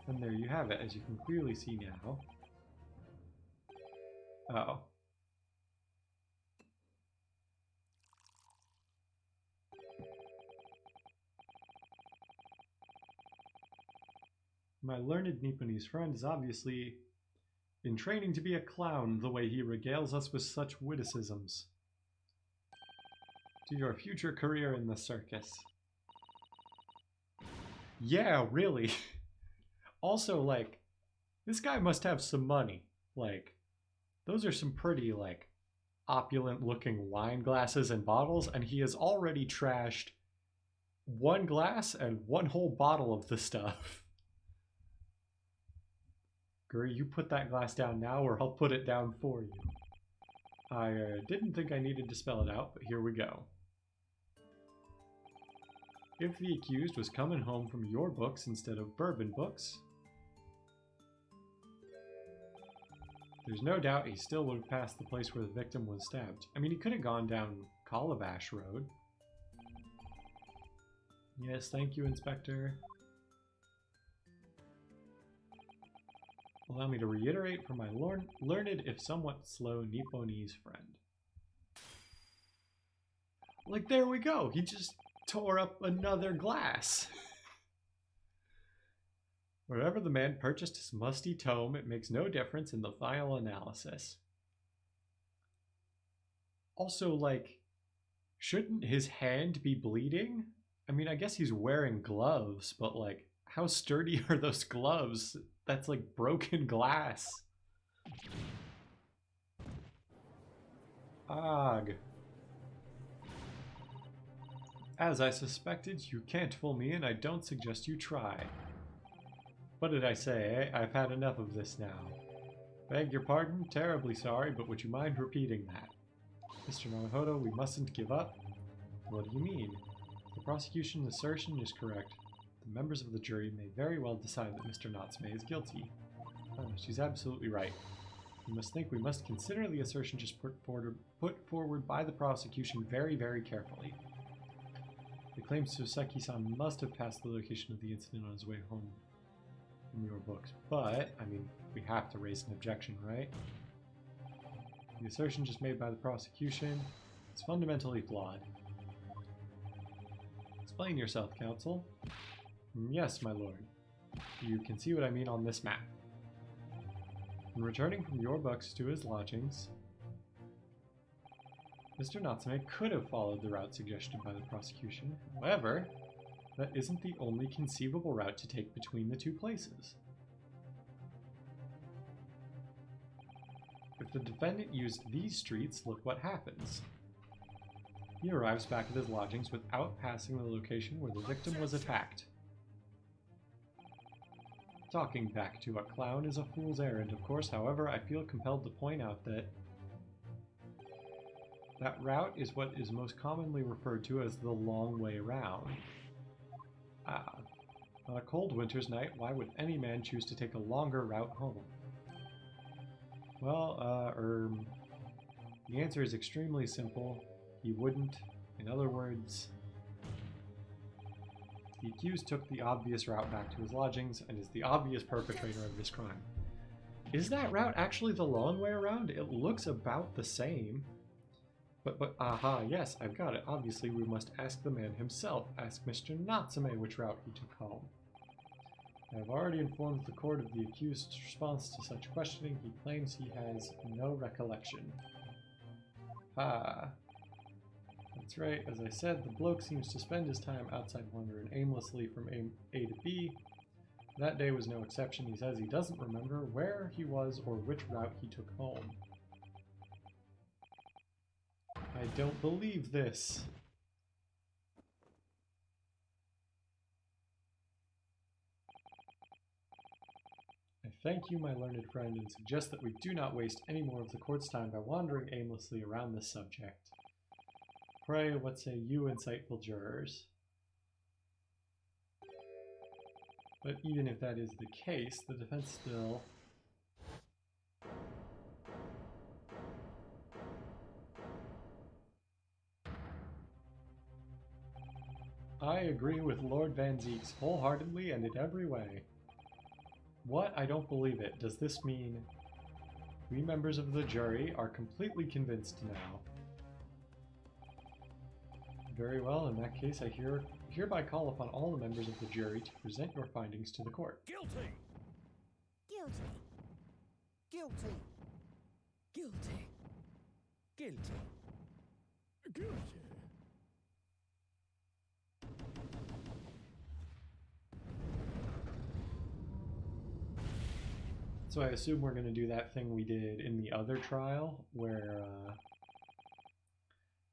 And there you have it, as you can clearly see now. Uh-oh. My learned Nipponese friend is obviously in training to be a clown, the way he regales us with such witticisms. To your future career in the circus. Yeah, really. Also, like, this guy must have some money. Like, those are some pretty, like, opulent-looking wine glasses and bottles, and he has already trashed one glass and one whole bottle of the stuff. Guri, you put that glass down now, or I'll put it down for you. I didn't think I needed to spell it out, but here we go. If the accused was coming home from Your Books instead of Bourbon Books, there's no doubt he still would have passed the place where the victim was stabbed. I mean, he could have gone down Calabash Road. Yes, thank you, Inspector. Allow me to reiterate for my learned, if somewhat slow, Nipponese friend. Like, there we go! He just tore up another glass! Wherever the man purchased his musty tome, it makes no difference in the final analysis. Also, like, shouldn't his hand be bleeding? I mean, I guess he's wearing gloves, but, like, how sturdy are those gloves? That's like broken glass. Ugh. As I suspected, you can't fool me, and I don't suggest you try. What did I say, eh? I've had enough of this now. Beg your pardon, terribly sorry, but would you mind repeating that? Mr. Naruhodo, we mustn't give up. What do you mean? The prosecution's assertion is correct. The members of the jury may very well decide that Mr. Natsume is guilty. She's absolutely right. You must think we must consider the assertion just put forward by the prosecution very, very carefully. The claims Soseki-san must have passed the location of the incident on his way home from Your Books, but, I mean, we have to raise an objection, right? The assertion just made by the prosecution is fundamentally flawed. Explain yourself, counsel. Yes, my lord. You can see what I mean on this map. In returning from Your Books to his lodgings, Mr. Natsume could have followed the route suggested by the prosecution. However, that isn't the only conceivable route to take between the two places. If the defendant used these streets, look what happens. He arrives back at his lodgings without passing the location where the victim was attacked. Talking back to a clown is a fool's errand, of course. However, I feel compelled to point out that that route is what is most commonly referred to as the long way round. On a cold winter's night, why would any man choose to take a longer route home? Well, the answer is extremely simple. He wouldn't. In other words, the accused took the obvious route back to his lodgings and is the obvious perpetrator of this crime. Is that route actually the long way around? It looks about the same. Aha, yes, I've got it. Obviously, we must ask the man himself. Ask Mr. Natsume which route he took home. I have already informed the court of the accused's response to such questioning. He claims he has no recollection. Ah. That's right, as I said, the bloke seems to spend his time outside wandering aimlessly from A to B. That day was no exception. He says he doesn't remember where he was or which route he took home. I don't believe this. I thank you, my learned friend, and suggest that we do not waste any more of the court's time by wandering aimlessly around this subject. Pray, what say you, insightful jurors? But even if that is the case, the defense still... I agree with Lord Van Zieks wholeheartedly and in every way. What? I don't believe it. Does this mean we members of the jury are completely convinced now? Very well, in that case I hereby call upon all the members of the jury to present your findings to the court. Guilty! Guilty. Guilty. Guilty. Guilty. Guilty. So I assume we're going to do that thing we did in the other trial, where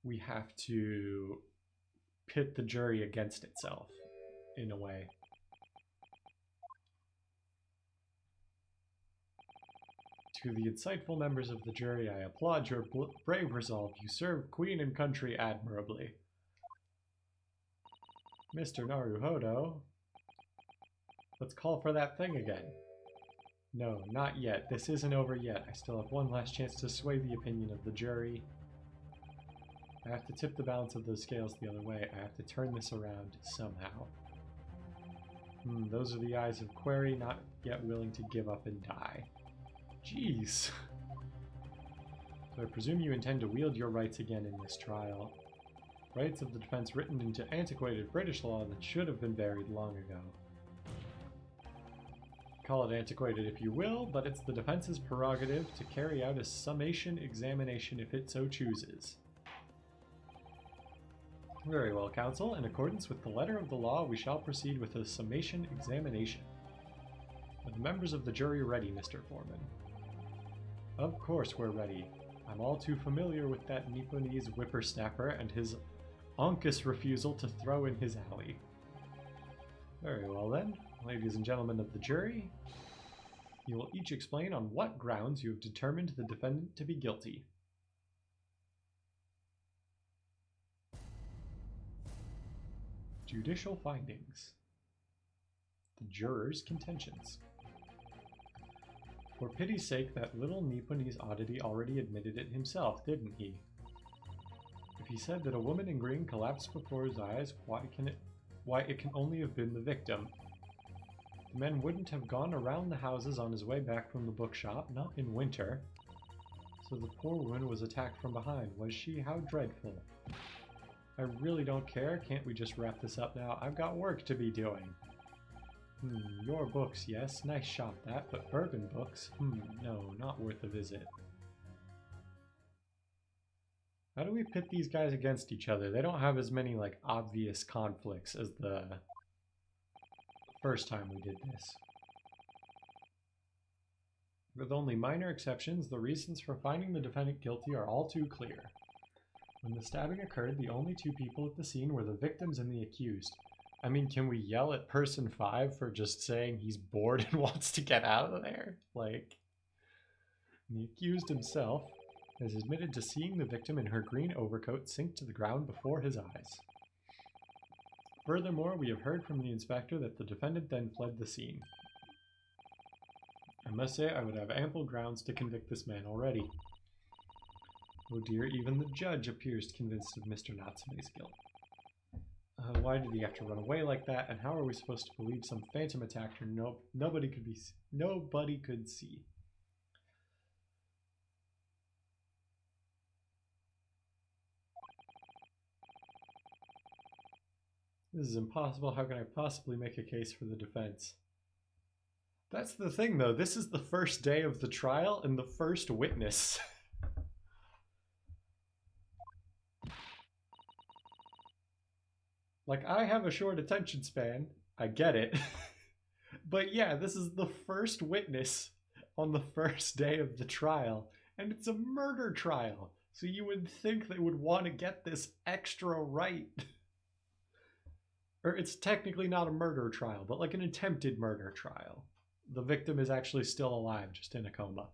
we have to pit the jury against itself, in a way. To the insightful members of the jury, I applaud your brave resolve. You serve Queen and country admirably. Mr. Naruhodo, let's call for that thing again. No, not yet. This isn't over yet. I still have one last chance to sway the opinion of the jury. I have to tip the balance of those scales the other way. I have to turn this around somehow. Those are the eyes of Query, not yet willing to give up and die. Jeez. So I presume you intend to wield your rights again in this trial. Rights of the defense written into antiquated British law that should have been buried long ago. Call it antiquated if you will, but it's the defense's prerogative to carry out a summation examination if it so chooses. Very well, counsel. In accordance with the letter of the law, we shall proceed with a summation examination. Are the members of the jury ready, Mr. Foreman? Of course we're ready. I'm all too familiar with that Nipponese whippersnapper and his onkus refusal to throw in his alley. Very well then, ladies and gentlemen of the jury, you will each explain on what grounds you have determined the defendant to be guilty. Judicial findings. The jurors' contentions. For pity's sake, that little Nipponese oddity already admitted it himself, didn't he? If he said that a woman in green collapsed before his eyes, why it can only have been the victim. The man wouldn't have gone around the houses on his way back from the bookshop, not in winter. So the poor woman was attacked from behind, was she? How dreadful. I really don't care. Can't we just wrap this up now? I've got work to be doing. Your books, yes. Nice shot, that. But bourbon books? No, not worth a visit. How do we pit these guys against each other? They don't have as many, like, obvious conflicts as the first time we did this. With only minor exceptions, the reasons for finding the defendant guilty are all too clear. When the stabbing occurred, the only two people at the scene were the victims and the accused. I mean, can we yell at person 5 for just saying he's bored and wants to get out of there? Like, the accused himself has admitted to seeing the victim in her green overcoat sink to the ground before his eyes. Furthermore, we have heard from the inspector that the defendant then fled the scene. I must say I would have ample grounds to convict this man already. Oh dear, even the judge appears convinced of Mr. Natsume's guilt. Why did he have to run away like that, and how are we supposed to believe some phantom attacker nobody could see? This is impossible. How can I possibly make a case for the defense? That's the thing, though. This is the first day of the trial and the first witness. Like, I have a short attention span. I get it. But yeah, this is the first witness on the first day of the trial. And it's a murder trial. So you would think they would want to get this extra right. Or it's technically not a murder trial, but like an attempted murder trial. The victim is actually still alive, just in a coma.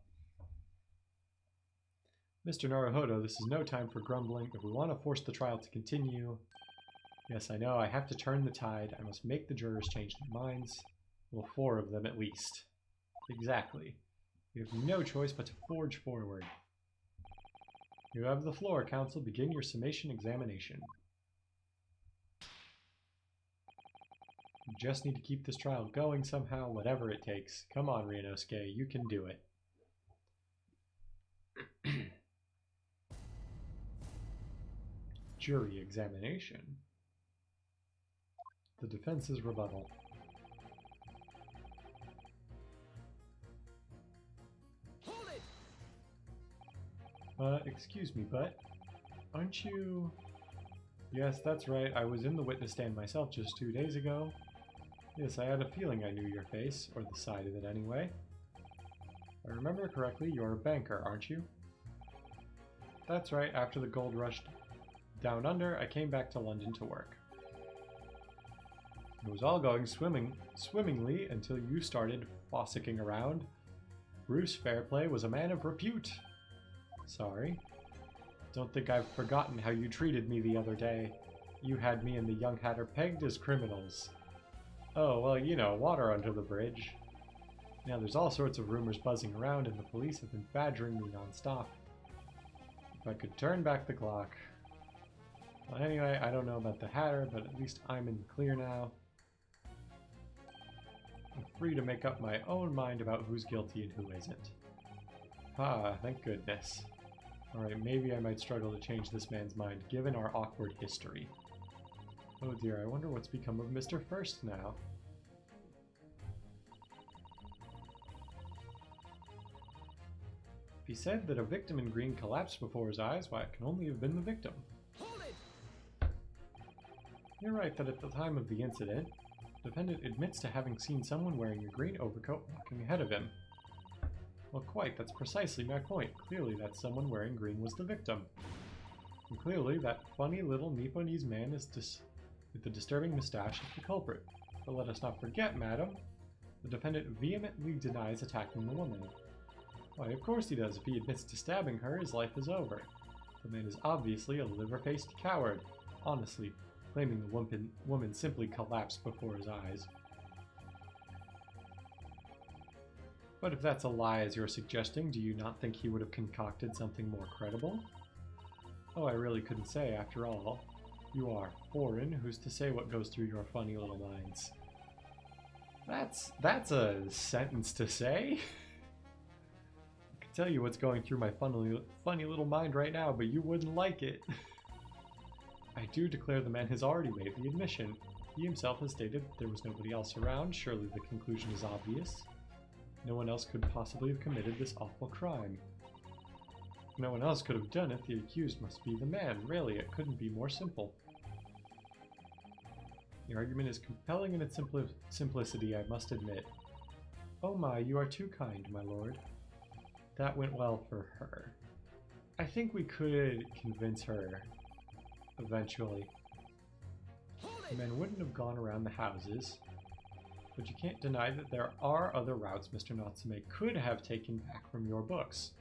Mr. Naruhodo, this is no time for grumbling. If we want to force the trial to continue... Yes, I know, I have to turn the tide. I must make the jurors change their minds. Well, 4 of them at least. Exactly. We have no choice but to forge forward. You have the floor, counsel. Begin your summation examination. You just need to keep this trial going somehow, whatever it takes. Come on, Ryunosuke, you can do it. Jury examination. The defense's rebuttal. Hold it! Excuse me, but aren't you... Yes, that's right. I was in the witness stand myself just 2 days ago. Yes, I had a feeling I knew your face, or the side of it anyway. If I remember correctly, you're a banker, aren't you? That's right. After the gold rush down under, I came back to London to work. It was all going swimmingly until you started fossicking around. Bruce Fairplay was a man of repute. Sorry. Don't think I've forgotten how you treated me the other day. You had me and the young hatter pegged as criminals. Oh, well, you know, water under the bridge. Now there's all sorts of rumors buzzing around and the police have been badgering me non-stop. If I could turn back the clock. Well, anyway, I don't know about the hatter, but at least I'm in the clear now. I'm free to make up my own mind about who's guilty and who isn't. Ah, thank goodness. Alright, maybe I might struggle to change this man's mind, given our awkward history. Oh dear, I wonder what's become of Mr. First now. He said that a victim in green collapsed before his eyes. Why, it can only have been the victim. Hold it! You're right that at the time of the incident, the defendant admits to having seen someone wearing a green overcoat walking ahead of him. Well, quite, that's precisely my point. Clearly that someone wearing green was the victim. And clearly that funny little Nipponese man is with the disturbing mustache is the culprit. But let us not forget, madam, the defendant vehemently denies attacking the woman. Why, of course he does. If he admits to stabbing her, his life is over. The man is obviously a liver-faced coward. Honestly, claiming the woman simply collapsed before his eyes. But if that's a lie as you're suggesting, do you not think he would have concocted something more credible? Oh, I really couldn't say after all. You are foreign, who's to say what goes through your funny little minds? That's a sentence to say. I can tell you what's going through my funny little mind right now, but you wouldn't like it. I do declare the man has already made the admission. He himself has stated that there was nobody else around. Surely the conclusion is obvious. No one else could possibly have committed this awful crime. If no one else could have done it, the accused must be the man. Really, it couldn't be more simple. The argument is compelling in its simplicity, I must admit. Oh my, you are too kind, my lord. That went well for her. I think we could convince her, eventually. The men wouldn't have gone around the houses, but you can't deny that there are other routes Mr. Natsume could have taken back from your books.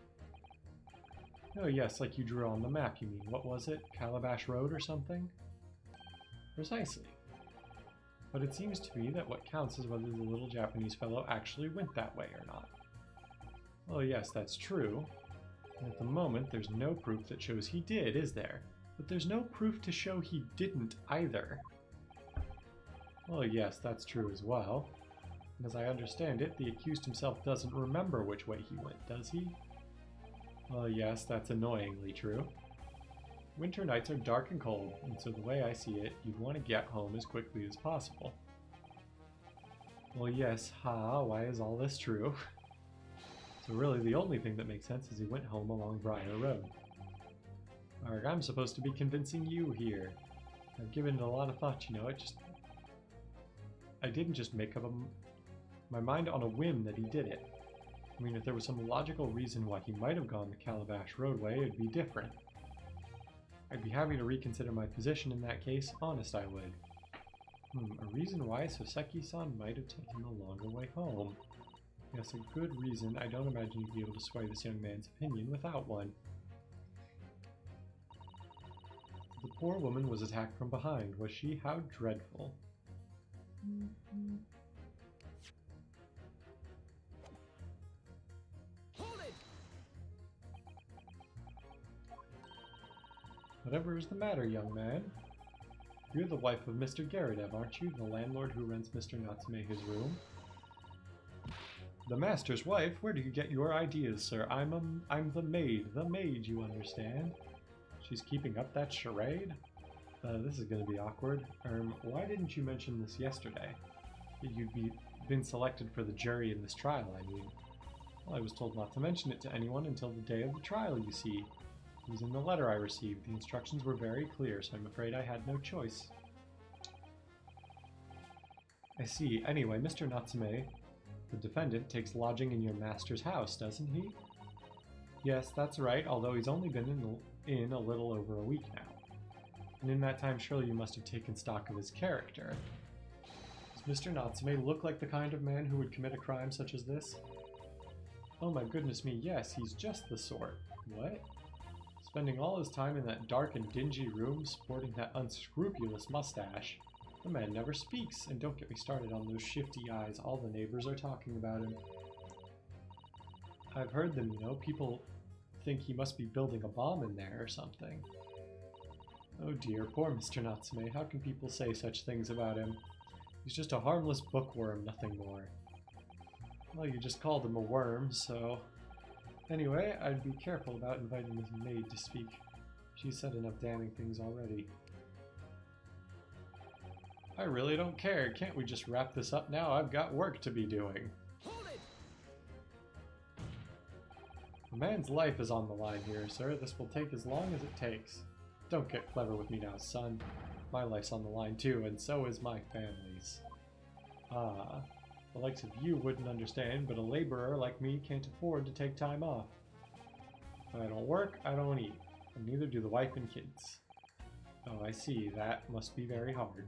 Oh yes, like you drew on the map, you mean. What was it? Calabash Road or something? Precisely. But it seems to me that what counts is whether the little Japanese fellow actually went that way or not. Well, yes, that's true. And at the moment, there's no proof that shows he did, is there? But there's no proof to show he didn't either. Well, yes, that's true as well. And as I understand it, the accused himself doesn't remember which way he went, does he? Well, yes, that's annoyingly true. Winter nights are dark and cold, and so the way I see it, you'd want to get home as quickly as possible. Well, yes, why is all this true? So really, the only thing that makes sense is he went home along Briar Road. Arg, I'm supposed to be convincing you here. I've given it a lot of thought, you know, I didn't just make up my mind on a whim that he did it. I mean, if there was some logical reason why he might have gone the Calabash Roadway, it'd be different. I'd be happy to reconsider my position in that case, honest I would. A reason why Soseki-san might have taken the longer way home. Yes, a good reason. I don't imagine you'd be able to sway this young man's opinion without one. The poor woman was attacked from behind, was she? How dreadful. Hold it! Whatever is the matter, young man? You're the wife of Mr. Garadev, aren't you? The landlord who rents Mr. Natsume his room? The master's wife? Where do you get your ideas, sir? I'm the maid, you understand? She's keeping up that charade? This is gonna be awkward. Why didn't you mention this yesterday? That you'd been selected for the jury in this trial, I mean. Well, I was told not to mention it to anyone until the day of the trial, you see. It was in the letter I received. The instructions were very clear, so I'm afraid I had no choice. I see. Anyway, Mr. Natsume, the defendant, takes lodging in your master's house, doesn't he? Yes, that's right, although he's only been in a little over a week now. And in that time, surely you must have taken stock of his character. Does Mr. Natsume look like the kind of man who would commit a crime such as this? Oh my goodness me, yes, he's just the sort. What? Spending all his time in that dark and dingy room, sporting that unscrupulous mustache. The man never speaks, and don't get me started on those shifty eyes. All the neighbors are talking about him. I've heard them, you know. People think he must be building a bomb in there or something. Oh dear, poor Mr. Natsume. How can people say such things about him? He's just a harmless bookworm, nothing more. Well, you just called him a worm, so... Anyway, I'd be careful about inviting this maid to speak. She's said enough damning things already. I really don't care. Can't we just wrap this up now? I've got work to be doing. Hold it! A man's life is on the line here, sir. This will take as long as it takes. Don't get clever with me now, son. My life's on the line too, and so is my family's. Ah, the likes of you wouldn't understand, but a laborer like me can't afford to take time off. If I don't work, I don't eat, and neither do the wife and kids. Oh, I see. That must be very hard.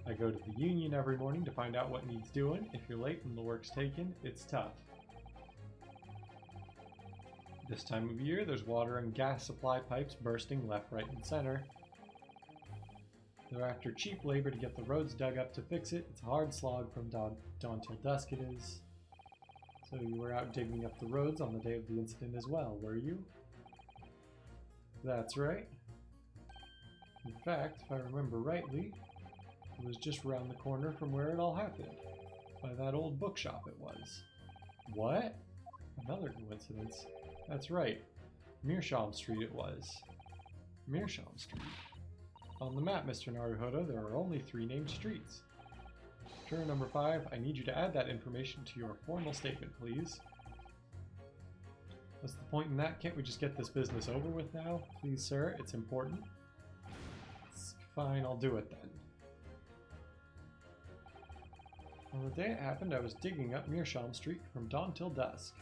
I go to the union every morning to find out what needs doing. If you're late and the work's taken, it's tough. This time of year, there's water and gas supply pipes bursting left, right, and center. They're after cheap labor to get the roads dug up to fix it. It's a hard slog from dawn till dusk it is. So you were out digging up the roads on the day of the incident as well, were you? That's right. In fact, if I remember rightly, it was just around the corner from where it all happened. By that old bookshop it was. What? Another coincidence. That's right. Meerschaum Street it was. Meerschaum Street. On the map, Mr. Naruhodo, there are only 3 named streets. Juror number 5, I need you to add that information to your formal statement, please. What's the point in that? Can't we just get this business over with now? Please, sir, it's important. It's fine, I'll do it then. On the day it happened, I was digging up Meerschaum Street from dawn till dusk.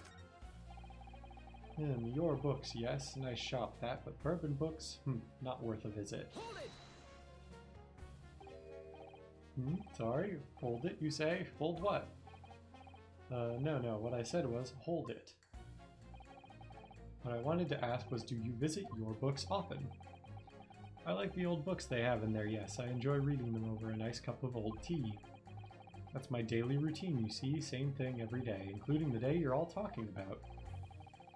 Your books, yes, nice shop that, but bourbon books, not worth a visit. Hold it! Sorry, hold it, you say? Hold what? No, what I said was, hold it. What I wanted to ask was, do you visit your books often? I like the old books they have in there, yes. I enjoy reading them over a nice cup of old tea. That's my daily routine, you see, same thing every day, including the day you're all talking about.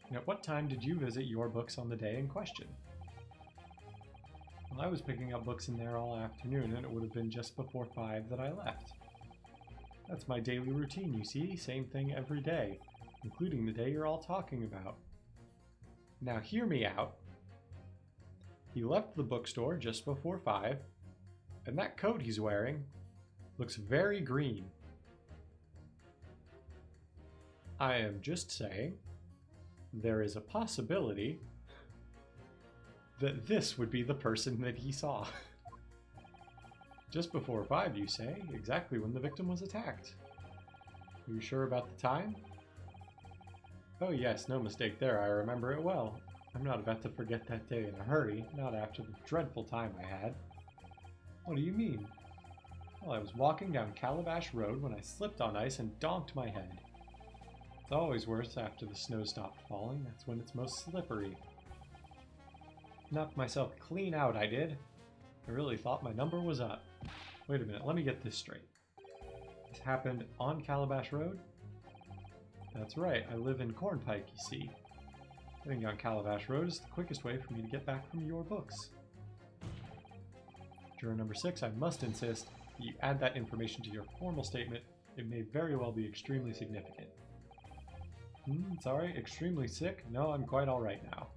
And at what time did you visit your books on the day in question? Well, I was picking up books in there all afternoon, and it would have been just before 5 that I left. That's my daily routine, you see, same thing every day, including the day you're all talking about. Now hear me out. He left the bookstore just before 5, and that coat he's wearing looks very green. I am just saying, there is a possibility that this would be the person that he saw. Just before 5, you say? Exactly when the victim was attacked. Are you sure about the time? Oh yes, no mistake there, I remember it well. I'm not about to forget that day in a hurry, not after the dreadful time I had. What do you mean? Well, I was walking down Calabash Road when I slipped on ice and donked my head. It's always worse after the snow stopped falling, that's when it's most slippery. Knocked myself clean out, I did. I really thought my number was up. Wait a minute, let me get this straight. This happened on Calabash Road? That's right, I live in Cornpike, you see. Getting down Calabash Road is the quickest way for me to get back from your books. Juror number 6, I must insist that you add that information to your formal statement. It may very well be extremely significant. Sorry, extremely sick? No, I'm quite alright now.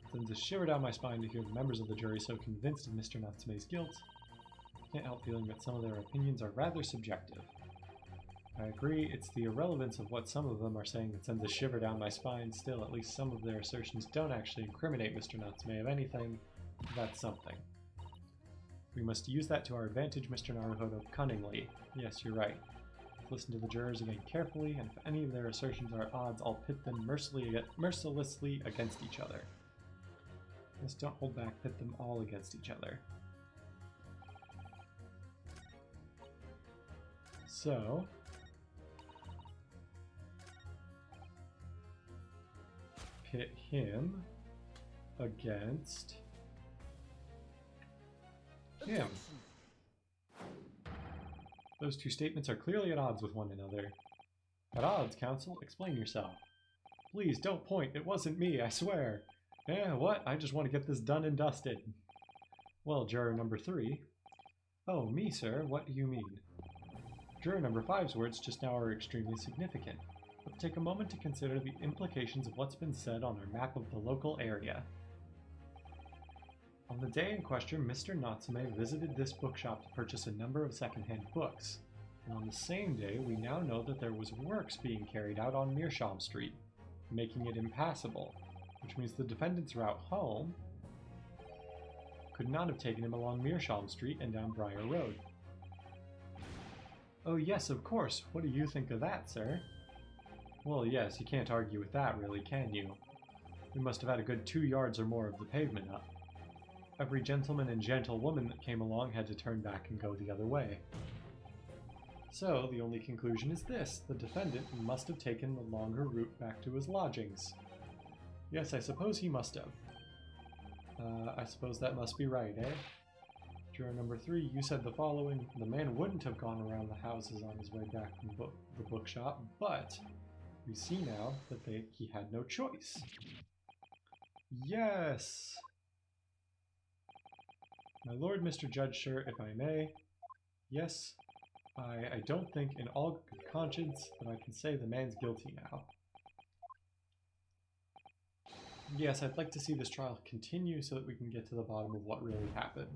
It sends a shiver down my spine to hear the members of the jury so convinced of Mr. Natsume's guilt. I can't help feeling that some of their opinions are rather subjective. I agree, it's the irrelevance of what some of them are saying that sends a shiver down my spine. Still, at least some of their assertions don't actually incriminate Mr. Natsume of anything. That's something. We must use that to our advantage, Mr. Naruhodo, cunningly. Yes, you're right. Listen to the jurors again carefully, and if any of their assertions are at odds, I'll pit them mercilessly against each other. Yes, don't hold back, pit them all against each other. So... pit him against him. Those two statements are clearly at odds with one another. At odds, counsel? Explain yourself. Please, don't point. It wasn't me, I swear. What? I just want to get this done and dusted. Well, juror number 3. Oh, me, sir? What do you mean? Juror number 5's words just now are extremely significant. But take a moment to consider the implications of what's been said on our map of the local area. On the day in question, Mr. Natsume visited this bookshop to purchase a number of second-hand books. And on the same day, we now know that there was works being carried out on Meerschaum Street, making it impassable, which means the defendant's route home could not have taken him along Meerschaum Street and down Briar Road. Oh yes, of course. What do you think of that, sir? Well, yes, you can't argue with that, really, can you? We must have had a good 2 yards or more of the pavement up. Every gentleman and gentlewoman that came along had to turn back and go the other way. So, the only conclusion is this. The defendant must have taken the longer route back to his lodgings. Yes, I suppose he must have. I suppose that must be right, eh? Juror number 3, you said the following. The man wouldn't have gone around the houses on his way back from the bookshop, but we see now that he had no choice. Yes! My lord, Mr. Judge, sir, if I may. Yes, I don't think in all good conscience that I can say the man's guilty now. Yes, I'd like to see this trial continue so that we can get to the bottom of what really happened.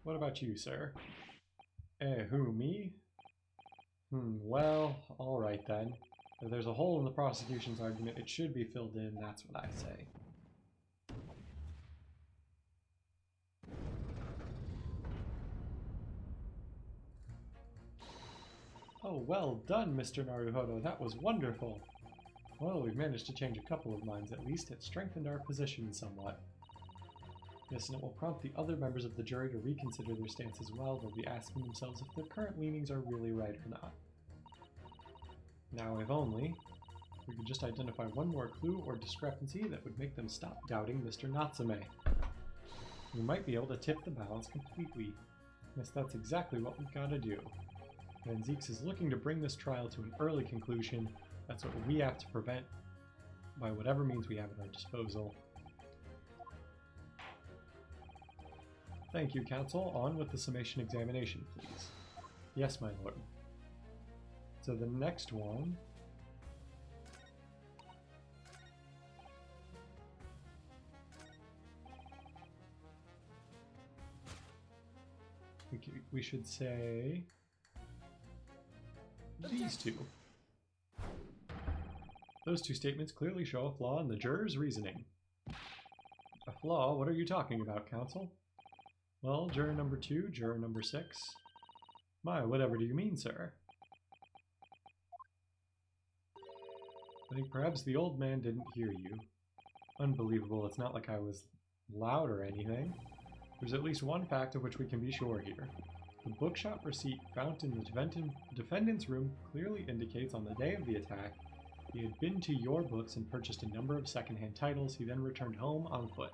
What about you, sir? Who, me? Well, alright then. If there's a hole in the prosecution's argument, it should be filled in, that's what I say. Oh, well done, Mr. Naruhodo, that was wonderful! Well, we've managed to change a couple of minds at least. It strengthened our position somewhat. Yes, and it will prompt the other members of the jury to reconsider their stance as well. They'll be asking themselves if their current leanings are really right or not. Now, if only we could just identify one more clue or discrepancy that would make them stop doubting Mr. Natsume. We might be able to tip the balance completely. Yes, that's exactly what we've got to do. Van Zieks is looking to bring this trial to an early conclusion. That's what we have to prevent by whatever means we have at our disposal. Thank you, counsel. On with the summation examination, please. Yes, my lord. So the next one... we should say... these two. Those two statements clearly show a flaw in the juror's reasoning. A flaw? What are you talking about, counsel? Well, juror number 2, juror number 6. My, whatever do you mean, sir? I think perhaps the old man didn't hear you. Unbelievable, it's not like I was loud or anything. There's at least one fact of which we can be sure here. The bookshop receipt found in the defendant's room clearly indicates on the day of the attack he had been to your books and purchased a number of secondhand titles. He then returned home on foot.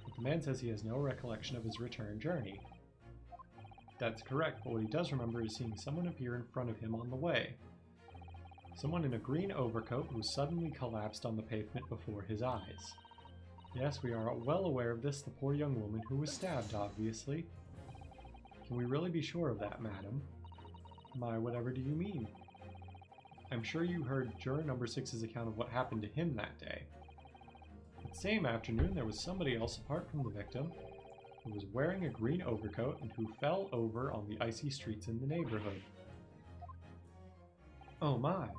But the man says he has no recollection of his return journey. That's correct, but what he does remember is seeing someone appear in front of him on the way. Someone in a green overcoat who suddenly collapsed on the pavement before his eyes. Yes, we are well aware of this, the poor young woman who was stabbed, obviously. Can we really be sure of that, madam? My, whatever do you mean? I'm sure you heard juror number 6's account of what happened to him that day. That same afternoon, there was somebody else apart from the victim who was wearing a green overcoat and who fell over on the icy streets in the neighborhood. Oh my.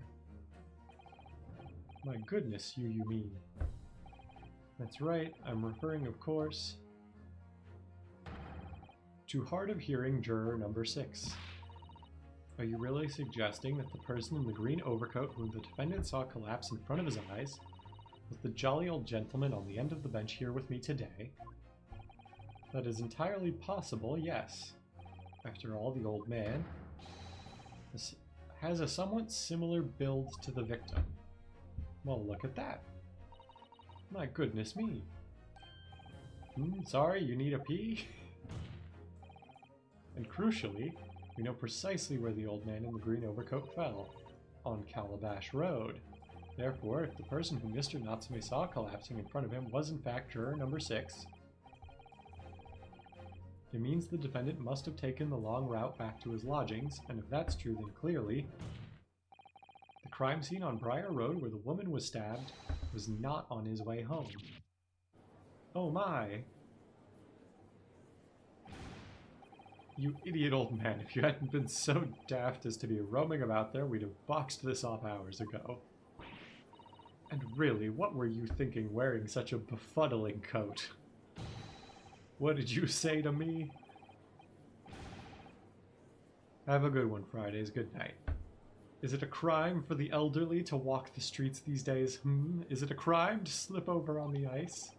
My goodness, you mean. That's right, I'm referring, of course, to hard of hearing juror number 6. Are you really suggesting that the person in the green overcoat whom the defendant saw collapse in front of his eyes was the jolly old gentleman on the end of the bench here with me today? That is entirely possible, yes. After all, the old man has a somewhat similar build to the victim. Well, look at that. My goodness me. Sorry, you need a pee? And crucially, we know precisely where the old man in the green overcoat fell. On Calabash Road. Therefore, if the person whom Mr. Natsume saw collapsing in front of him was in fact juror number 6, it means the defendant must have taken the long route back to his lodgings, and if that's true, then clearly the crime scene on Briar Road where the woman was stabbed was not on his way home. Oh my! You idiot old man, if you hadn't been so daft as to be roaming about there, we'd have boxed this off hours ago. And really, what were you thinking wearing such a befuddling coat? What did you say to me? Have a good one, Fridays. Good night. Is it a crime for the elderly to walk the streets these days? Is it a crime to slip over on the ice?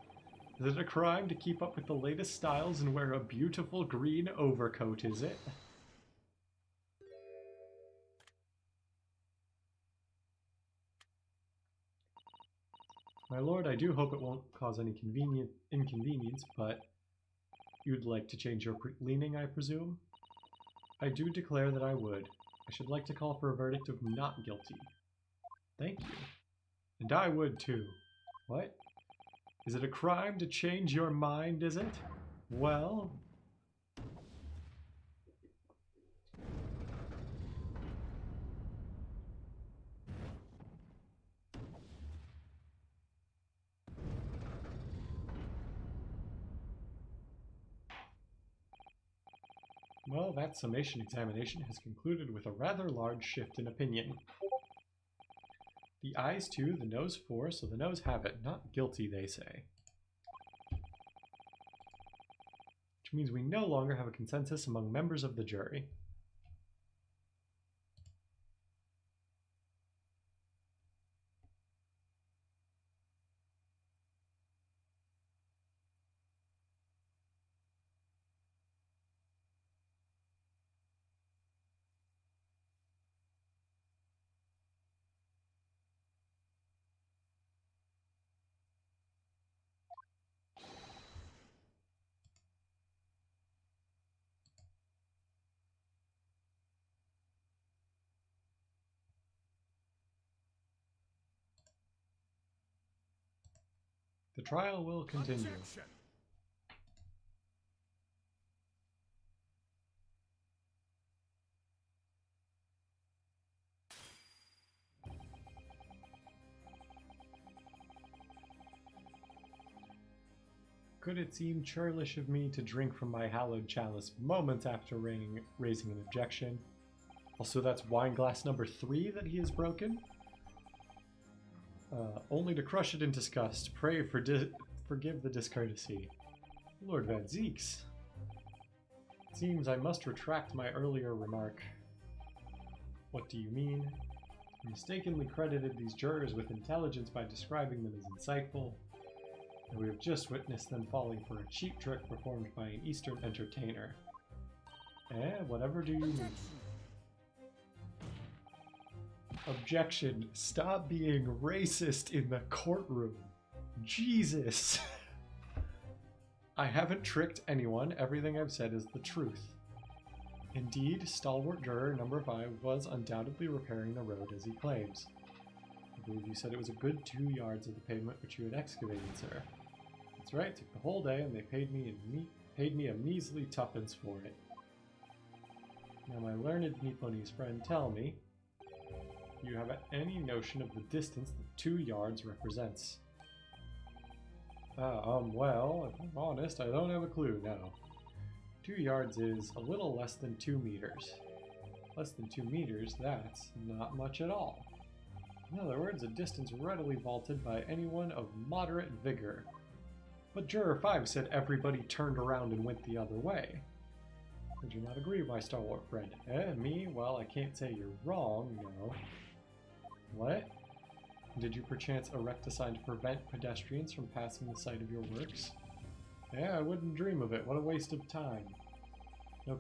Is it a crime to keep up with the latest styles and wear a beautiful green overcoat, is it? My lord, I do hope it won't cause any inconvenience, but you'd like to change your leaning, I presume? I do declare that I would. I should like to call for a verdict of not guilty. Thank you. And I would too. What? Is it a crime to change your mind, is it? Well... Well, that summation examination has concluded with a rather large shift in opinion. The ayes 2, the noes 4, so the noes have it. Not guilty, they say. Which means we no longer have a consensus among members of the jury. The trial will continue. Objection. Could it seem churlish of me to drink from my hallowed chalice moments after raising an objection? Also, that's wine glass number 3 that he has broken. Only to crush it in disgust. Pray forgive the discourtesy. Lord Van Zieks. Seems I must retract my earlier remark. What do you mean? I mistakenly credited these jurors with intelligence by describing them as insightful, and we have just witnessed them falling for a cheap trick performed by an Eastern entertainer. Whatever do you mean? Objection. Stop being racist in the courtroom. Jesus. I haven't tricked anyone. Everything I've said is the truth. Indeed, stalwart juror number 5 was undoubtedly repairing the road as he claims. I believe you said it was a good 2 yards of the pavement which you had excavated, sir. That's right, took the whole day and they paid me a measly tuppence for it. Now my learned Nipponese friend, tell me, do you have any notion of the distance that 2 yards represents? Well, if I'm honest, I don't have a clue, no. 2 yards is a little less than 2 meters. Less than 2 meters, that's not much at all. In other words, a distance readily vaulted by anyone of moderate vigor. But Juror 5 said everybody turned around and went the other way. Would you not agree, my stalwart friend? Me? Well, I can't say you're wrong, no. What? Did you perchance erect a sign to prevent pedestrians from passing the site of your works? Yeah, I wouldn't dream of it. What a waste of time. No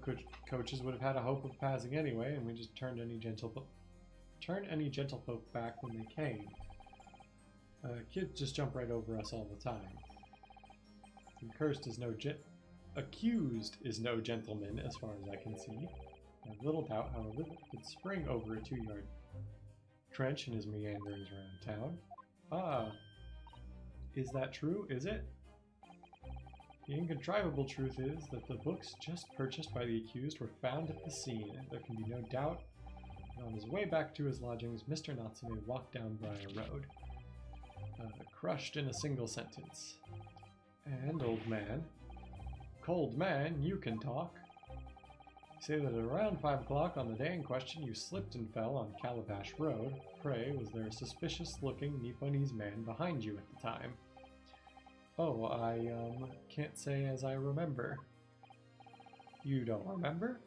coaches would have had a hope of passing anyway, and we just turned any gentlefolk back when they came. Kids just jump right over us all the time. Accused is no gentleman, as far as I can see. I have little doubt, however, that he could spring over a 2-yard trench in his meanderings around town. Ah, is that true, is it? The incontrivable truth is that the books just purchased by the accused were found at the scene. There can be no doubt that on his way back to his lodgings, Mr. Natsume walked down Briar Road, crushed in a single sentence. And, old man, cold man, you can talk. You say that at around 5 o'clock on the day in question you slipped and fell on Calabash Road. Pray, was there a suspicious-looking Nipponese man behind you at the time? Oh, I, can't say as I remember. You don't remember?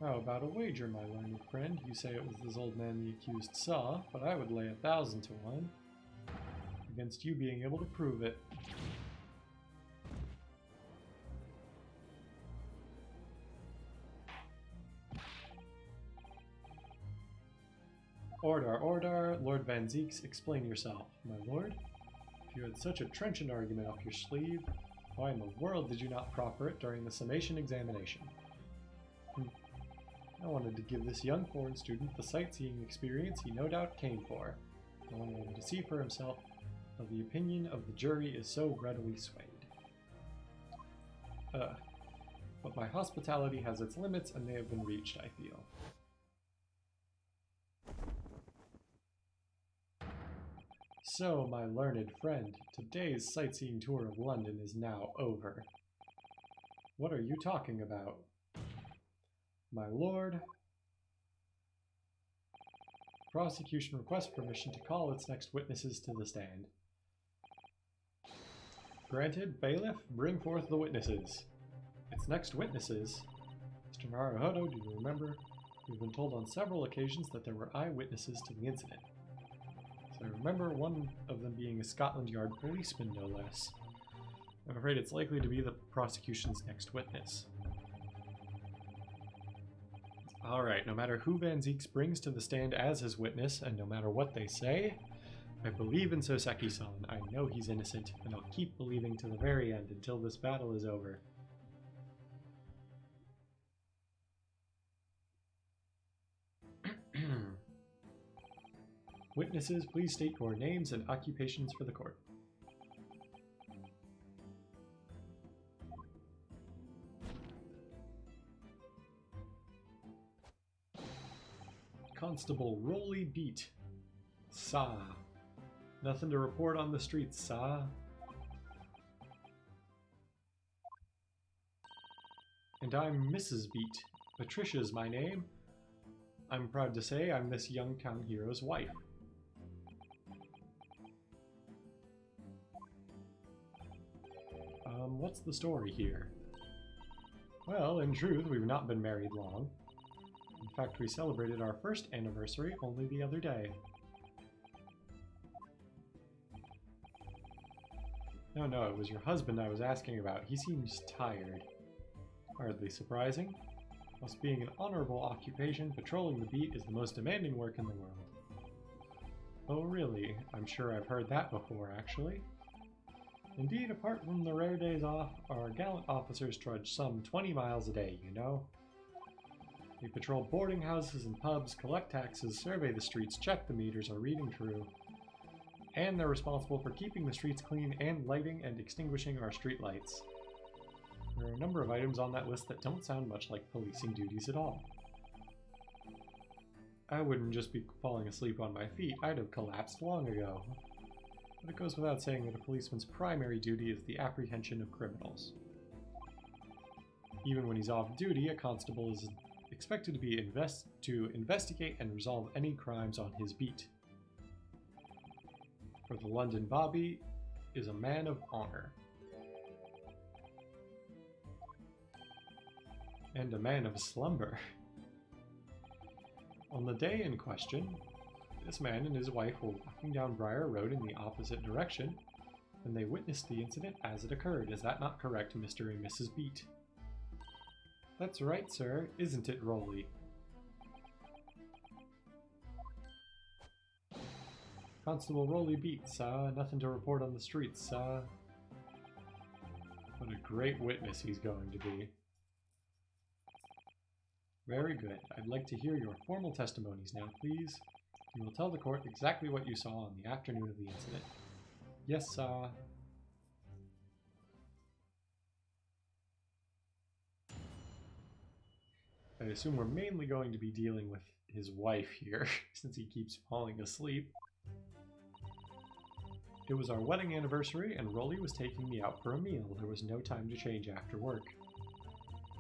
How about a wager, my learned friend? You say it was this old man the accused saw, but I would lay 1,000 to 1 against you being able to prove it. Order, order, Lord Van Zieks, explain yourself. My lord? If you had such a trenchant argument up your sleeve, why in the world did you not proffer it during the summation examination? I wanted to give this young foreign student the sightseeing experience he no doubt came for. I wanted him to see for himself how the opinion of the jury is so readily swayed. But my hospitality has its limits and they have been reached, I feel. So, my learned friend, today's sightseeing tour of London is now over. What are you talking about? My lord, prosecution requests permission to call its next witnesses to the stand. Granted, bailiff, bring forth the witnesses. Its next witnesses? Mr. Naruhodo, do you remember? We've been told on several occasions that there were eyewitnesses to the incident. I remember one of them being a Scotland Yard policeman, no less. I'm afraid it's likely to be the prosecution's next witness. Alright, no matter who Van Zieks brings to the stand as his witness, and no matter what they say, I believe in Soseki-san. I know he's innocent, and I'll keep believing to the very end until this battle is over. Witnesses, please state your names and occupations for the court. Constable Rolly Beat. Sa. Nothing to report on the streets, Sa. And I'm Mrs. Beat. Patricia's my name. I'm proud to say I'm this young town hero's wife. What's the story here? Well, in truth, we've not been married long. In fact, we celebrated our first anniversary only the other day. No, it was your husband I was asking about. He seems tired. Hardly surprising. Whilst being an honorable occupation, patrolling the beat is the most demanding work in the world. Oh really? I'm sure I've heard that before, actually. Indeed, apart from the rare days off, our gallant officers trudge some 20 miles a day, you know? They patrol boarding houses and pubs, collect taxes, survey the streets, check the meters are reading true. And they're responsible for keeping the streets clean and lighting and extinguishing our street lights. There are a number of items on that list that don't sound much like policing duties at all. I wouldn't just be falling asleep on my feet, I'd have collapsed long ago. But it goes without saying that a policeman's primary duty is the apprehension of criminals. Even when he's off duty, a constable is expected to be to investigate and resolve any crimes on his beat. For the London Bobby is a man of honor. And a man of slumber. On the day in question, this man and his wife were walking down Briar Road in the opposite direction, and they witnessed the incident as it occurred. Is that not correct, Mr. and Mrs. Beat? That's right, sir. Isn't it, Rolly? Constable Rolly Beats, nothing to report on the streets, What a great witness he's going to be. Very good. I'd like to hear your formal testimonies now, please. You will tell the court exactly what you saw on the afternoon of the incident. Yes, I assume we're mainly going to be dealing with his wife here, since he keeps falling asleep. It was our wedding anniversary, and Rolly was taking me out for a meal. There was no time to change after work.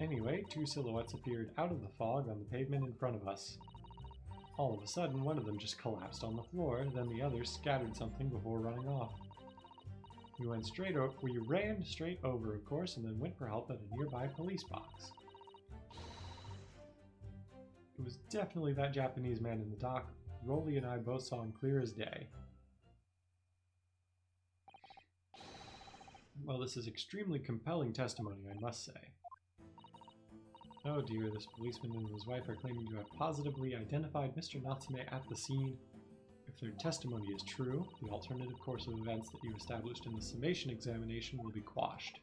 Anyway, two silhouettes appeared out of the fog on the pavement in front of us. All of a sudden, one of them just collapsed on the floor, then the other scattered something before running off. We ran straight over, of course, and then went for help at a nearby police box. It was definitely that Japanese man in the dock. Rolly and I both saw him clear as day. Well, this is extremely compelling testimony, I must say. Oh dear, this policeman and his wife are claiming to have positively identified Mr. Natsume at the scene. If their testimony is true, the alternative course of events that you established in the summation examination will be quashed.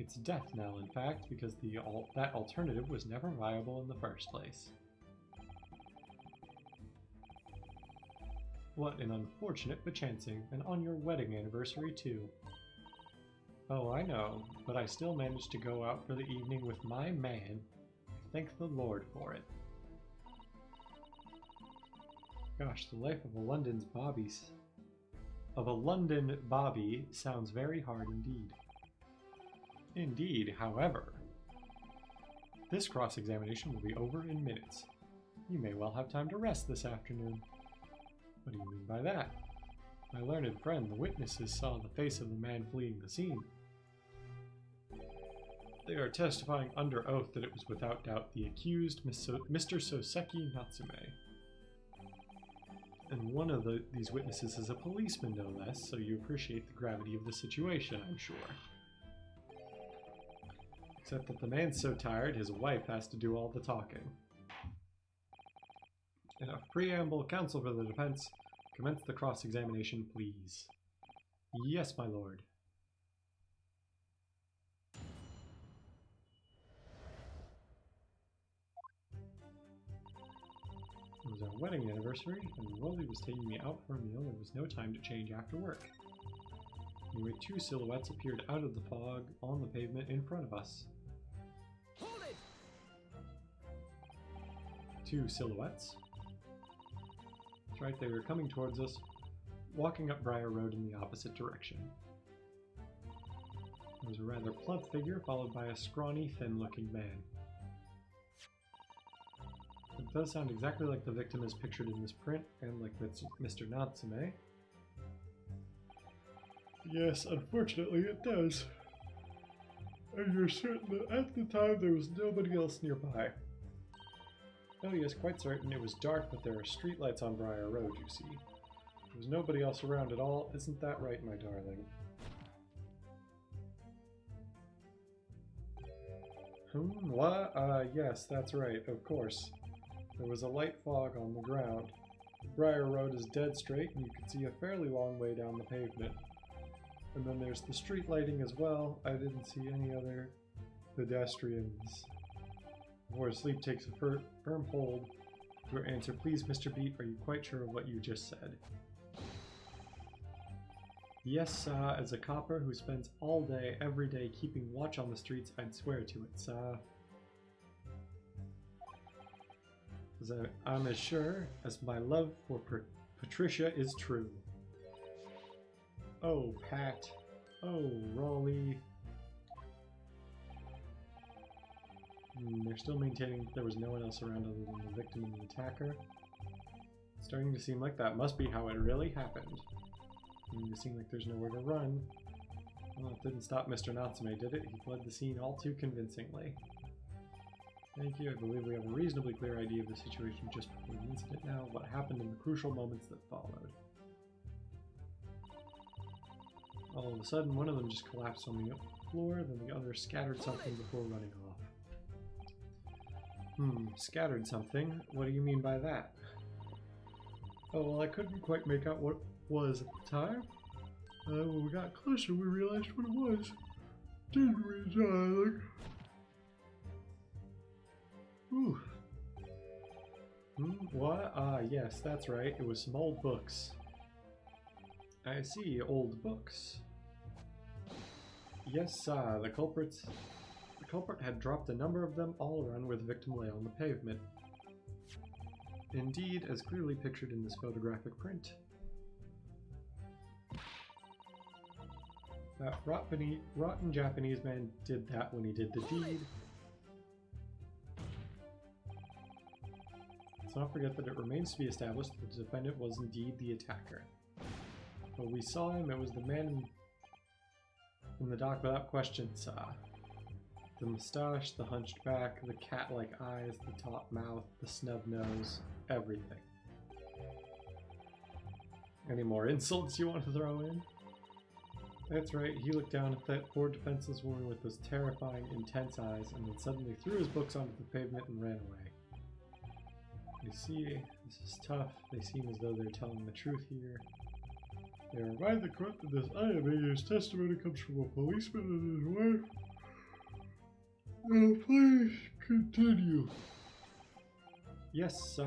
It's death knell, in fact, because that alternative was never viable in the first place. What an unfortunate bechancing, and on your wedding anniversary too. Oh, I know, but I still managed to go out for the evening with my man. Thank the Lord for it. Gosh, the life of a London Bobby sounds very hard indeed. Indeed, however, this cross-examination will be over in minutes. You may well have time to rest this afternoon. What do you mean by that? My learned friend, the witnesses saw the face of the man fleeing the scene. They are testifying under oath that it was without doubt the accused, Mr. Soseki Natsume. And one of these witnesses is a policeman, no less, so you appreciate the gravity of the situation, I'm sure. Except that the man's so tired, his wife has to do all the talking. Enough preamble, counsel for the defense. Commence the cross-examination, please. Yes, my lord. It was our wedding anniversary, and Rolly was taking me out for a meal. There was no time to change after work. Anyway, two silhouettes appeared out of the fog on the pavement in front of us. Hold it! Two silhouettes? That's right, they were coming towards us, walking up Briar Road in the opposite direction. There was a rather plump figure, followed by a scrawny, thin-looking man. It does sound exactly like the victim as pictured in this print, and like Mr. Natsume. Yes, unfortunately it does. And you're certain that at the time there was nobody else nearby. Oh yes, quite certain. It was dark, but there are streetlights on Briar Road, you see. There was nobody else around at all. Isn't that right, my darling? What? Yes, that's right, of course. There was a light fog on the ground. Briar Road is dead straight, and you can see a fairly long way down the pavement. And then there's the street lighting as well. I didn't see any other pedestrians. Before sleep takes a firm hold to her answer, please, Mr. Beat, are you quite sure of what you just said? Yes, as a copper who spends all day, every day, keeping watch on the streets, I'd swear to it, I'm as sure as my love for Patricia is true. Oh, Pat. Oh, Raleigh. They're still maintaining there was no one else around other than the victim and the attacker. It's starting to seem like that must be how it really happened. It seems like there's nowhere to run. Well, it didn't stop Mr. Natsume, did it? He fled the scene all too convincingly. Thank you. I believe we have a reasonably clear idea of the situation just before the incident now, what happened in the crucial moments that followed. All of a sudden, one of them just collapsed on the floor, then the other scattered something before running off. Scattered something? What do you mean by that? Oh, well, I couldn't quite make out what it was at the time. When we got closer, we realized what it was. Didn't we, darling? Ooh. What? Yes, that's right. It was some old books. I see, old books. Yes, the culprit had dropped a number of them all around where the victim lay on the pavement. Indeed, as clearly pictured in this photographic print. That rotten Japanese man did that when he did the deed. Let's not forget that it remains to be established that the defendant was indeed the attacker. But we saw him, it was the man in the dock without question, The moustache, the hunched back, the cat-like eyes, the top mouth, the snub nose, everything. Any more insults you want to throw in? That's right, he looked down at that poor defenseless woman with those terrifying, intense eyes, and then suddenly threw his books onto the pavement and ran away. You see, this is tough. They seem as though they're telling the truth here. They remind the court that this unambiguous testimony comes from a policeman and his wife. Now, please continue. Yes,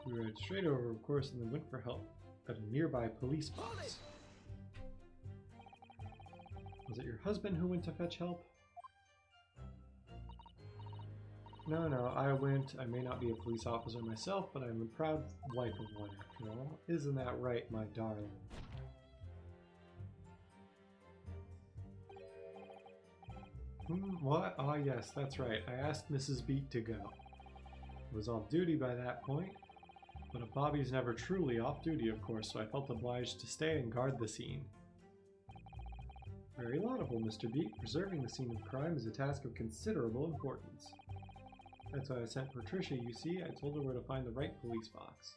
we rode straight over, of course, and then went for help at a nearby police box. Was it your husband who went to fetch help? No, I went. I may not be a police officer myself, but I'm a proud wife of one after all. Isn't that right, my darling? What? Ah, yes, that's right. I asked Mrs. Beat to go. I was off duty by that point, but a Bobby's never truly off duty, of course, so I felt obliged to stay and guard the scene. Very laudable, Mr. Beat. Preserving the scene of crime is a task of considerable importance. That's why I sent Patricia, you see. I told her where to find the right police box.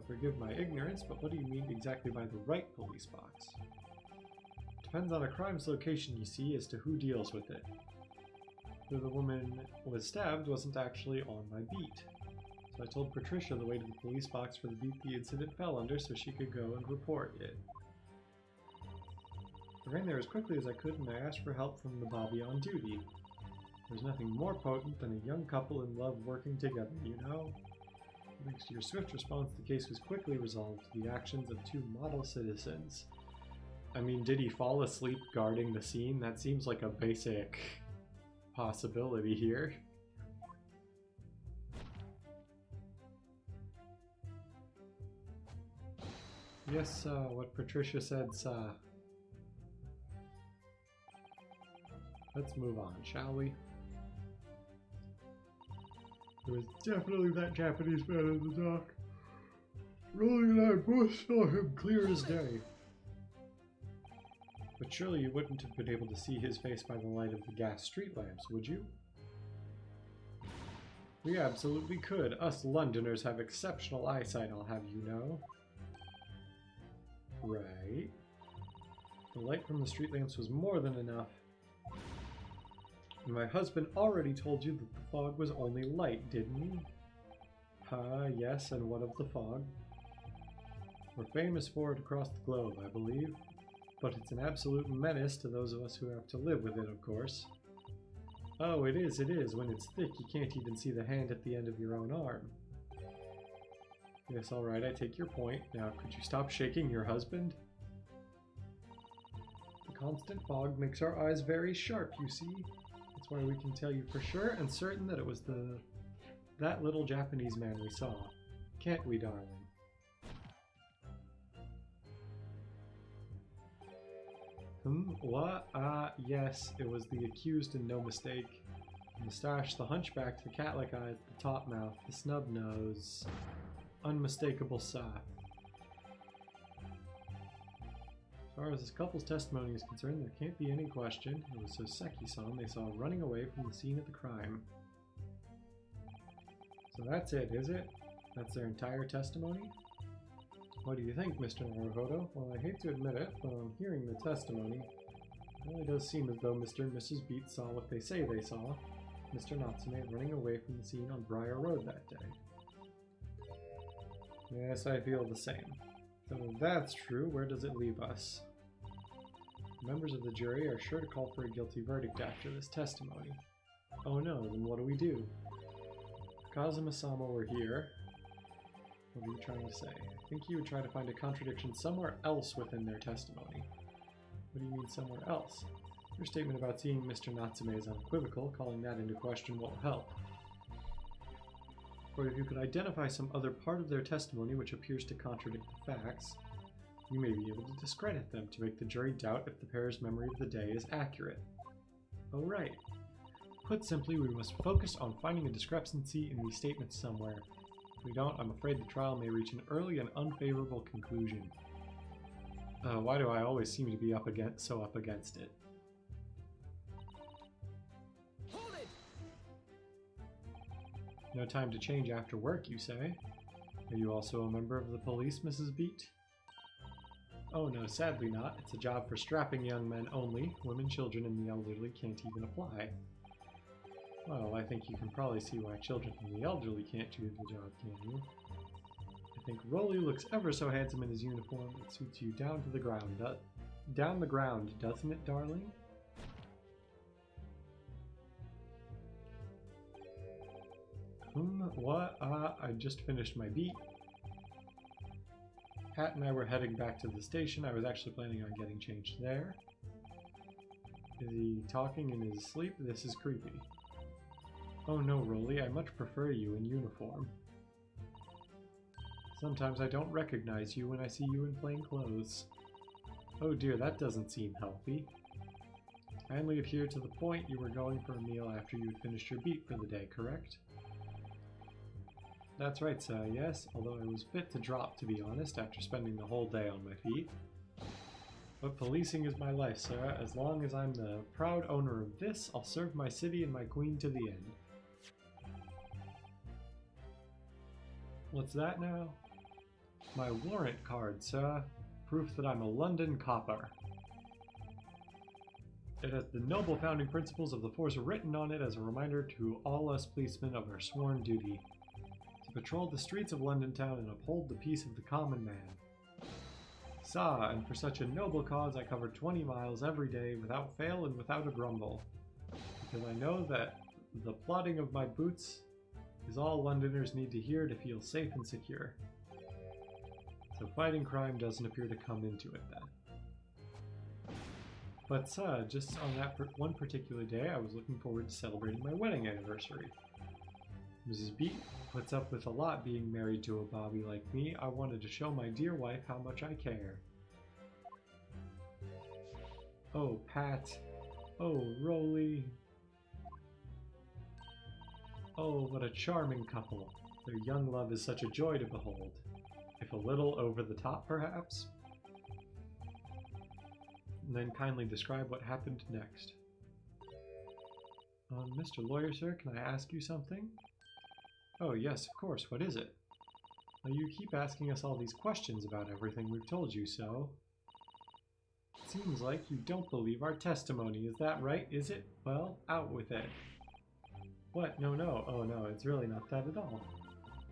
Forgive my ignorance, but what do you mean exactly by the right police box? Depends on a crime's location, you see, as to who deals with it. Though the woman was stabbed wasn't actually on my beat. So I told Patricia the way to the police box for the beat the incident fell under so she could go and report it. I ran there as quickly as I could and I asked for help from the Bobby on duty. There's nothing more potent than a young couple in love working together, you know? Thanks to your swift response, the case was quickly resolved to the actions of two model citizens. I mean, did he fall asleep guarding the scene? That seems like a basic possibility here. Yes, what Patricia said, Let's move on, shall we? There was definitely that Japanese man in the dock. Rolly and I both saw him clear as day. But surely you wouldn't have been able to see his face by the light of the gas street lamps, would you? We absolutely could. Us Londoners have exceptional eyesight, I'll have you know. Right. The light from the street lamps was more than enough. And my husband already told you that the fog was only light, didn't he? Yes, and what of the fog? We're famous for it across the globe, I believe. But it's an absolute menace to those of us who have to live with it, of course. Oh, it is. When it's thick, you can't even see the hand at the end of your own arm. Yes, alright, I take your point. Now, could you stop shaking your husband? The constant fog makes our eyes very sharp, you see. That's why we can tell you for sure and certain that it was that little Japanese man we saw. Can't we, darling? What? Yes, it was the accused and no mistake. The moustache, the hunchback, the cat-like eyes, the top mouth, the snub nose. Unmistakable Sa. As far as this couple's testimony is concerned, there can't be any question. It was Soseki-san they saw running away from the scene of the crime. So that's it, is it? That's their entire testimony? What do you think, Mr. Naruhodo? Well, I hate to admit it, but on hearing the testimony, it really does seem as though Mr. and Mrs. Beat saw what they say they saw. Mr. Natsume running away from the scene on Briar Road that day. Yes, I feel the same. So if that's true, where does it leave us? Members of the jury are sure to call for a guilty verdict after this testimony. Oh no, then what do we do? If Kazuma-sama were here, what are you trying to say? I think you would try to find a contradiction somewhere else within their testimony. What do you mean somewhere else? Your statement about seeing Mr. Natsume is unequivocal. Calling that into question won't help. Or if you could identify some other part of their testimony which appears to contradict the facts, you may be able to discredit them to make the jury doubt if the pair's memory of the day is accurate. Oh right. Put simply, we must focus on finding a discrepancy in these statements somewhere. If we don't, I'm afraid the trial may reach an early and unfavorable conclusion. Why do I always seem to be so up against it? Hold it! No time to change after work, you say? Are you also a member of the police, Mrs. Beat? Oh no, sadly not. It's a job for strapping young men only. Women, children, and the elderly can't even apply. Well, I think you can probably see why children and the elderly can't do the job, can you? I think Rolly looks ever so handsome in his uniform. It suits you down to the ground. Down the ground, doesn't it, darling? What? I just finished my beat. Pat and I were heading back to the station. I was actually planning on getting changed there. Is he talking in his sleep? This is creepy. Oh no, Rolly, I much prefer you in uniform. Sometimes I don't recognize you when I see you in plain clothes. Oh dear, that doesn't seem healthy. Kindly adhere to the point. You were going for a meal after you had finished your beat for the day, correct? That's right, sir, yes, although I was fit to drop, to be honest, after spending the whole day on my feet. But policing is my life, sir. As long as I'm the proud owner of this, I'll serve my city and my queen to the end. What's that now? My warrant card, sir. Proof that I'm a London copper. It has the noble founding principles of the force written on it as a reminder to all us policemen of our sworn duty. To patrol the streets of London town and uphold the peace of the common man. And for such a noble cause I cover 20 miles every day without fail and without a grumble. Because I know that the plodding of my boots is all Londoners need to hear to feel safe and secure. So fighting crime doesn't appear to come into it then. But just on that one particular day, I was looking forward to celebrating my wedding anniversary. Mrs. Beat puts up with a lot being married to a Bobby like me. I wanted to show my dear wife how much I care. Oh, Pat. Oh, Rolly. Oh, what a charming couple. Their young love is such a joy to behold. If a little over the top, perhaps? And then kindly describe what happened next. Mr. Lawyer, sir, can I ask you something? Oh, yes, of course. What is it? Now, you keep asking us all these questions about everything we've told you, so... It seems like you don't believe our testimony. Is that right? Is it? Well, out with it. What? No, no. Oh, no, it's really not that at all.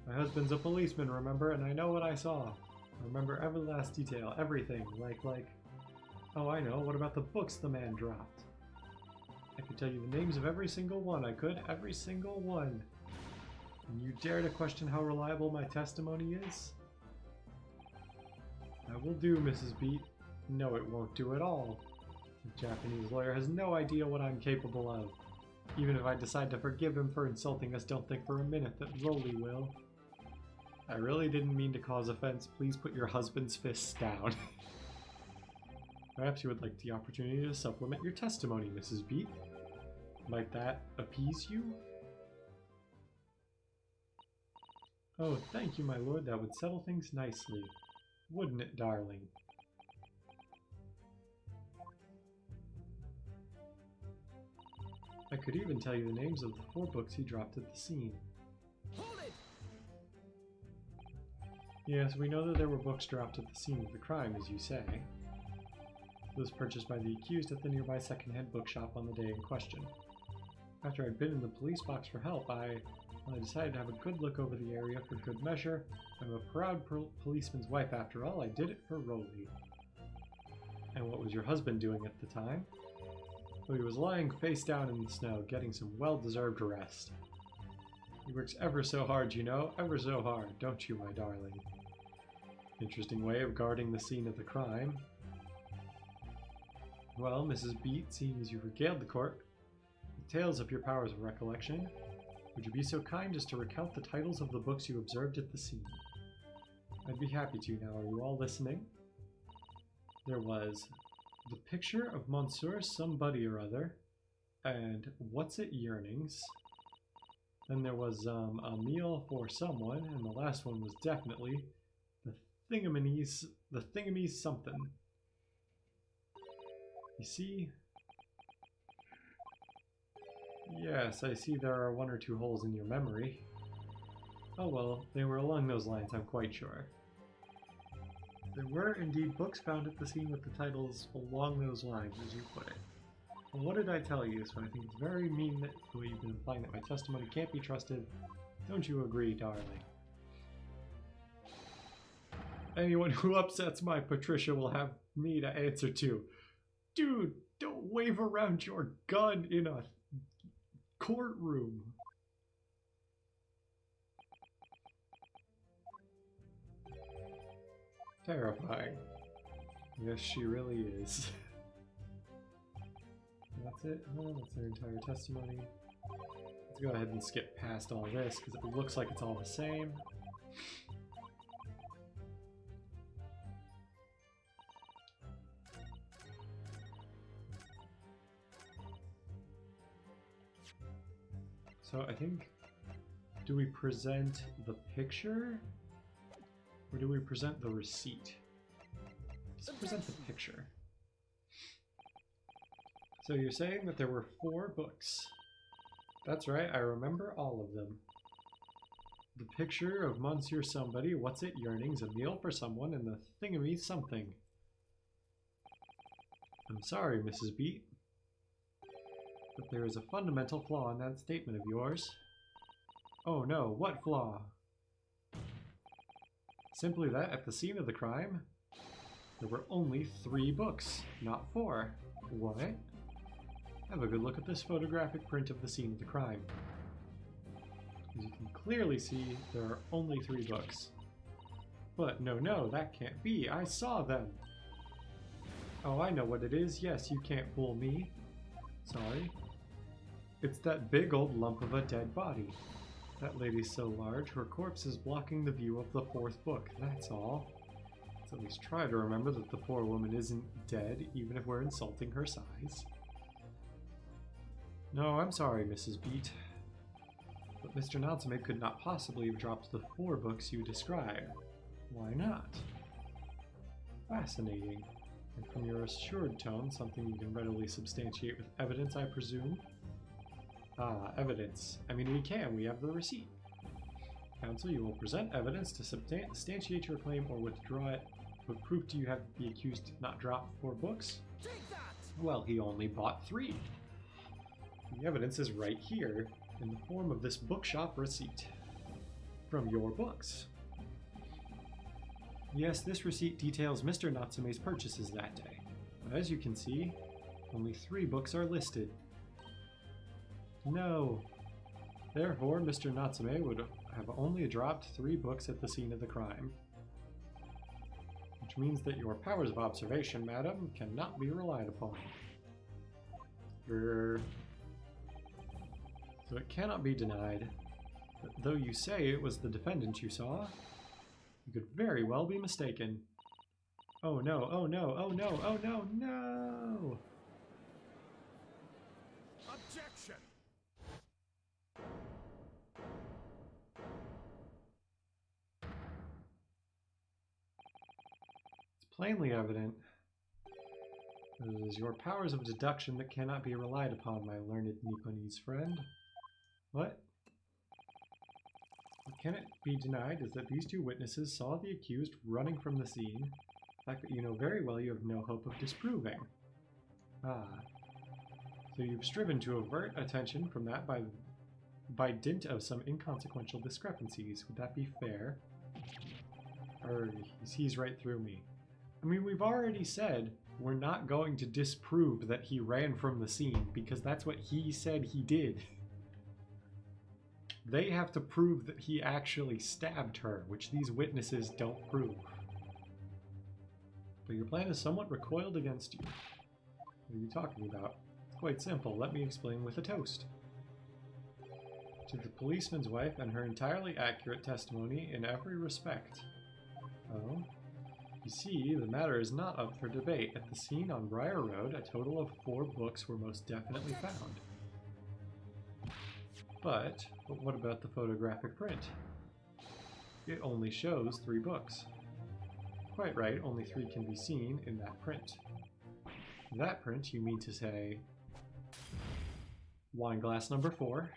My husband's a policeman, remember? And I know what I saw. I remember every last detail, everything. Like... Oh, I know. What about the books the man dropped? I could tell you the names of every single one. I could. Every single one. And you dare to question how reliable my testimony is? I will do, Mrs. Beat. No, it won't do at all. The Japanese lawyer has no idea what I'm capable of. Even if I decide to forgive him for insulting us, don't think for a minute that Rolly will. I really didn't mean to cause offense. Please put your husband's fists down. Perhaps you would like the opportunity to supplement your testimony, Mrs. Beat. Might that appease you? Oh, thank you, my lord. That would settle things nicely. Wouldn't it, darling? I could even tell you the names of the 4 books he dropped at the scene. Hold it! Yes, we know that there were books dropped at the scene of the crime, as you say. It was purchased by the accused at the nearby second-hand bookshop on the day in question. After I'd been in the police box for help, I decided to have a good look over the area for good measure. I'm a proud policeman's wife after all. I did it for Rolly. And what was your husband doing at the time? Well, he was lying face down in the snow, getting some well-deserved rest. He works ever so hard, you know, ever so hard, don't you, my darling? Interesting way of guarding the scene of the crime. Well, Mrs. Beat, seeing as you've regaled the court with tales of your powers of recollection, would you be so kind as to recount the titles of the books you observed at the scene? I'd be happy to. Now, are you all listening? There was The Picture of Monsieur Somebody or Other, and What's It Yearnings. Then there was A Meal for Someone, and the last one was definitely The Thingamies Something. You see? Yes, I see there are 1 or 2 holes in your memory. Oh well, they were along those lines, I'm quite sure. There were indeed books found at the scene with the titles along those lines, as you put it. Well, what did I tell you? So I think it's very mean that the way you've been implying that my testimony can't be trusted. Don't you agree, darling? Anyone who upsets my Patricia will have me to answer to. Dude, don't wave around your gun in a courtroom. Terrifying. Yes, she really is. That's it? Oh, that's their entire testimony. Let's go ahead and skip past all this, because it looks like it's all the same. So I think, do we present the picture? Or do we present the receipt? Let's present the picture. So you're saying that there were 4 books. That's right, I remember all of them. The Picture of Monsieur Somebody, What's It Yearnings, A Meal for Someone, and The Thingamies Something. I'm sorry, Mrs. Beat, but there is a fundamental flaw in that statement of yours. Oh no, what flaw? Simply that at the scene of the crime, there were only 3 books, not 4. What? Have a good look at this photographic print of the scene of the crime. As you can clearly see, there are only 3 books. But no, that can't be. I saw them. Oh, I know what it is. Yes, you can't fool me. Sorry. It's that big old lump of a dead body. That lady's so large, her corpse is blocking the view of the fourth book, that's all. Let's at least try to remember that the poor woman isn't dead, even if we're insulting her size. No, I'm sorry, Mrs. Beat. But Mr. Natsume could not possibly have dropped the 4 books you describe. Why not? Fascinating. And from your assured tone, something you can readily substantiate with evidence, I presume? Ah, evidence. I mean, we can. We have the receipt. Counsel, you will present evidence to substantiate your claim or withdraw it. What proof do you have that the accused did not drop 4 books? Take that! Well, he only bought 3. The evidence is right here, in the form of this bookshop receipt. From your books. Yes, this receipt details Mr. Natsume's purchases that day. But as you can see, only 3 books are listed. No. Therefore, Mr. Natsume would have only dropped 3 books at the scene of the crime. Which means that your powers of observation, madam, cannot be relied upon. So it cannot be denied that though you say it was the defendant you saw, you could very well be mistaken. Oh no, oh no, oh no, oh no, no! Objection! It's plainly evident that it is your powers of deduction that cannot be relied upon, my learned Nipponese friend. What? What can it be denied is that these 2 witnesses saw the accused running from the scene, a fact that you know very well you have no hope of disproving. Ah. So you've striven to avert attention from that by dint of some inconsequential discrepancies. Would that be fair? Or he sees right through me. I mean, we've already said we're not going to disprove that he ran from the scene because that's what he said he did. They have to prove that he actually stabbed her, which these witnesses don't prove. But your plan is somewhat recoiled against you. What are you talking about? It's quite simple. Let me explain with a toast. To the policeman's wife and her entirely accurate testimony in every respect. Oh? You see, the matter is not up for debate. At the scene on Briar Road, a total of 4 books were most definitely found. But what about the photographic print? It only shows 3 books. Quite right, only 3 can be seen in that print. That print, you mean to say... Wine glass number 4.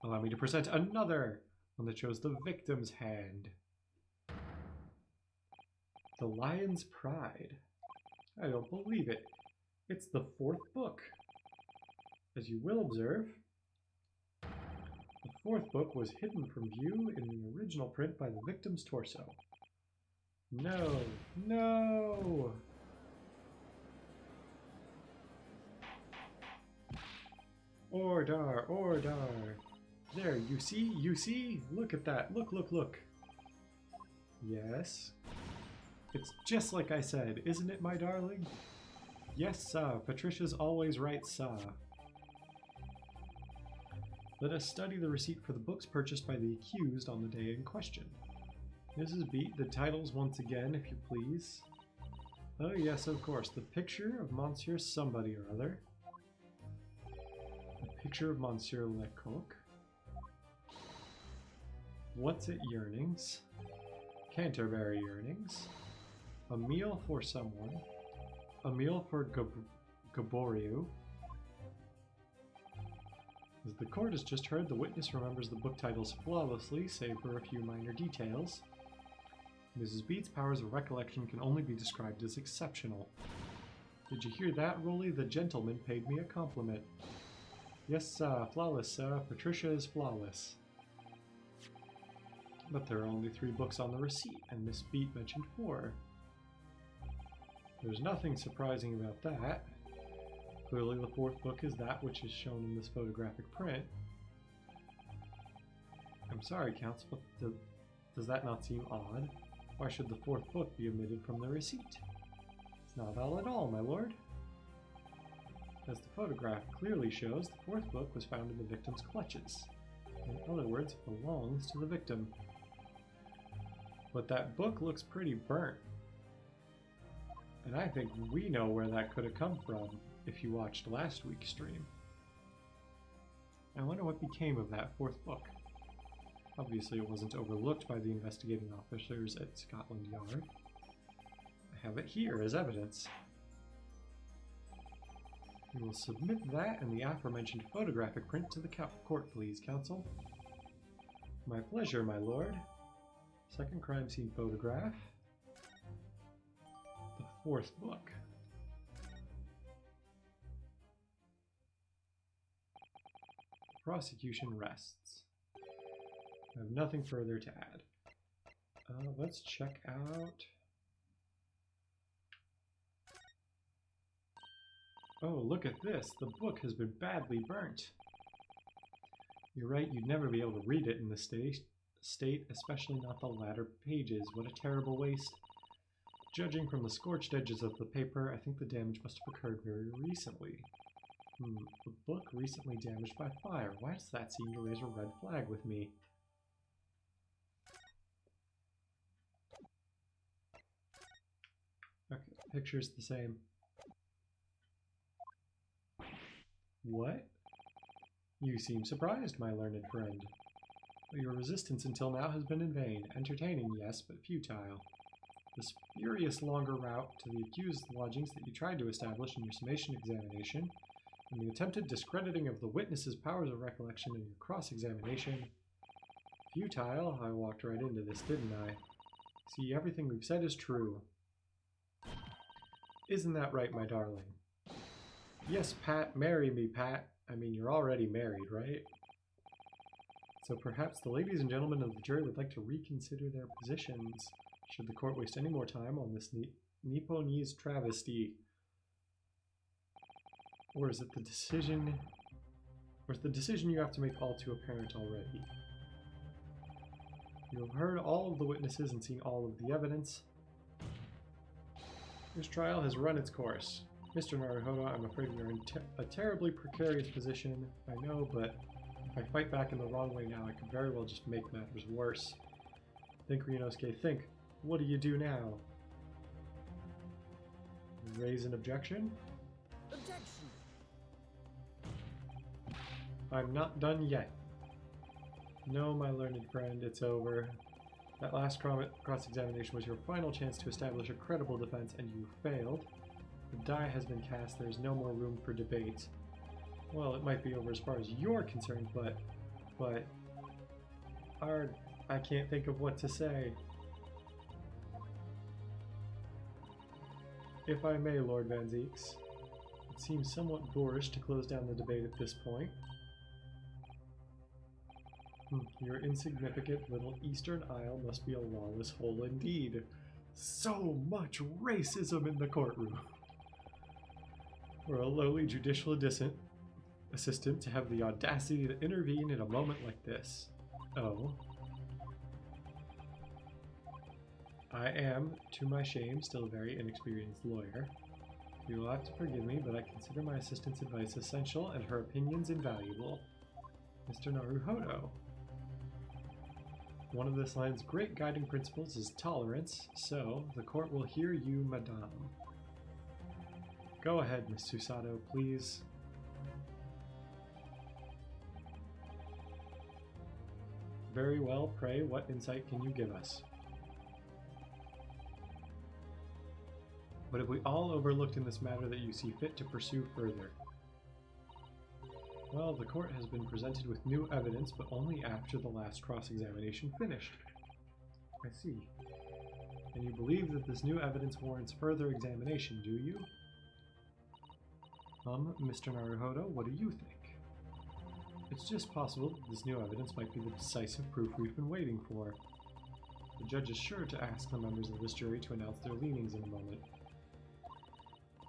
Allow me to present another one that shows the victim's hand. The Lion's Pride. I don't believe it. It's the 4th book. As you will observe, the 4th book was hidden from view in the original print by the victim's torso. No! No! Order! Order! There, you see? You see? Look at that. Look, look, look. Yes. It's just like I said, isn't it, my darling? Yes, sir. Patricia's always right, sir. Let us study the receipt for the books purchased by the accused on the day in question. Mrs. Beat, the titles once again, if you please. Oh yes, of course. The picture of Monsieur somebody or other. The picture of Monsieur Lecoq. What's it yearnings? Canterbury yearnings. A meal for someone. A meal for Gaboriou. As the court has just heard, the witness remembers the book titles flawlessly, save for a few minor details. Mrs. Beat's powers of recollection can only be described as exceptional. Did you hear that, Rolly? The gentleman paid me a compliment. Yes, sir. Flawless, sir. Patricia is flawless. But there are only 3 books on the receipt, and Miss Beat mentioned 4. There's nothing surprising about that. Clearly the 4th book is that which is shown in this photographic print. I'm sorry, Counsel, but does that not seem odd? Why should the 4th book be omitted from the receipt? It's not odd at all, my lord. As the photograph clearly shows, the 4th book was found in the victim's clutches. In other words, it belongs to the victim. But that book looks pretty burnt. And I think we know where that could have come from if you watched last week's stream. I wonder what became of that fourth book. Obviously it wasn't overlooked by the investigating officers at Scotland Yard. I have it here as evidence. We will submit that and the aforementioned photographic print to the court, please, Counsel. My pleasure, my lord. Second crime scene photograph. The fourth book. Prosecution rests. I have nothing further to add. Let's check out... Oh, look at this! The book has been badly burnt! You're right, you'd never be able to read it in the state, especially not the latter pages. What a terrible waste. Judging from the scorched edges of the paper, I think the damage must have occurred very recently. The book recently damaged by fire. Why does that seem to raise a red flag with me? Okay, picture's the same. What? You seem surprised, my learned friend. Your resistance until now has been in vain. Entertaining, yes, but futile. The spurious longer route to the accused lodgings that you tried to establish in your summation examination, and the attempted discrediting of the witness's powers of recollection in your cross-examination. Futile? I walked right into this, didn't I? See, everything we've said is true. Isn't that right, my darling? Yes, Pat, marry me, Pat. I mean, you're already married, right? So perhaps the ladies and gentlemen of the jury would like to reconsider their positions, should the court waste any more time on this Nipponese travesty. Or is it the decision... Or is the decision you have to make all too apparent already? You have heard all of the witnesses and seen all of the evidence. This trial has run its course. Mr. Naruhodo, I'm afraid we are in a terribly precarious position. I know, but if I fight back in the wrong way now, I could very well just make matters worse. Think, Ryunosuke, think. What do you do now? Raise an objection? Objection! I'm not done yet. No, my learned friend, it's over. That last cross-examination was your final chance to establish a credible defense, and you failed. The die has been cast, there's no more room for debate. Well, it might be over as far as you're concerned, but... I can't think of what to say. If I may, Lord Van Zieks, it seems somewhat boorish to close down the debate at this point. Your insignificant little Eastern Isle must be a lawless hole indeed. So much racism in the courtroom. For a lowly judicial assistant to have the audacity to intervene in a moment like this. Oh. I am, to my shame, still a very inexperienced lawyer. You will have to forgive me, but I consider my assistant's advice essential and her opinions invaluable. Mr. Naruhodo. One of this line's great guiding principles is tolerance, so the court will hear you, madame. Go ahead, Miss Susato, please. Very well, pray, what insight can you give us? What have we all overlooked in this matter that you see fit to pursue further? Well, the court has been presented with new evidence, but only after the last cross-examination finished. I see. And you believe that this new evidence warrants further examination, do you? Mr. Naruhodo, what do you think? It's just possible that this new evidence might be the decisive proof we've been waiting for. The judge is sure to ask the members of this jury to announce their leanings in a moment.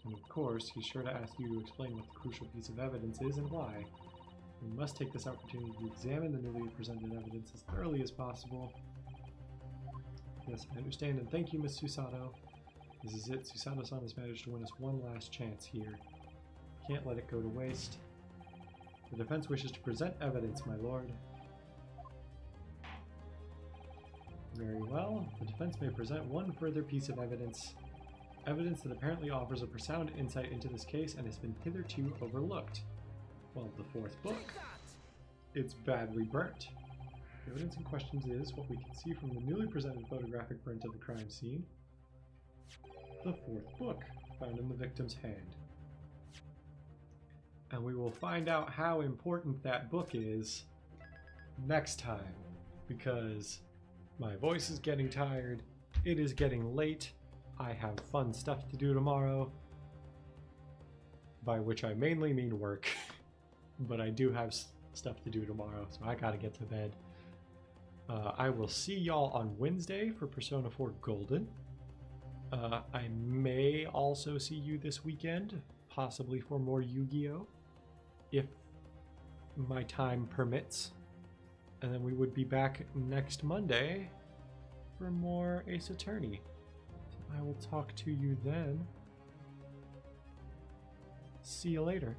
And of course, he's sure to ask you to explain what the crucial piece of evidence is and why. We must take this opportunity to examine the newly presented evidence as thoroughly as possible. Yes, I understand, and thank you, Miss Susato. This is it. Susato-san has managed to win us one last chance here. Can't let it go to waste. The defense wishes to present evidence, my lord. Very well. The defense may present one further piece of evidence. Evidence that apparently offers a profound insight into this case and has been hitherto overlooked. Well, the fourth book. Take that! It's badly burnt. The evidence in question is what we can see from the newly presented photographic print of the crime scene. The fourth book, found in the victim's hand. And we will find out how important that book is next time, because my voice is getting tired, it is getting late, I have fun stuff to do tomorrow, by which I mainly mean work, but I do have stuff to do tomorrow, so I gotta get to bed. I will see y'all on Wednesday for Persona 4 Golden. I may also see you this weekend, possibly for more Yu-Gi-Oh! If my time permits. And then we would be back next Monday for more Ace Attorney. So I will talk to you then. See you later.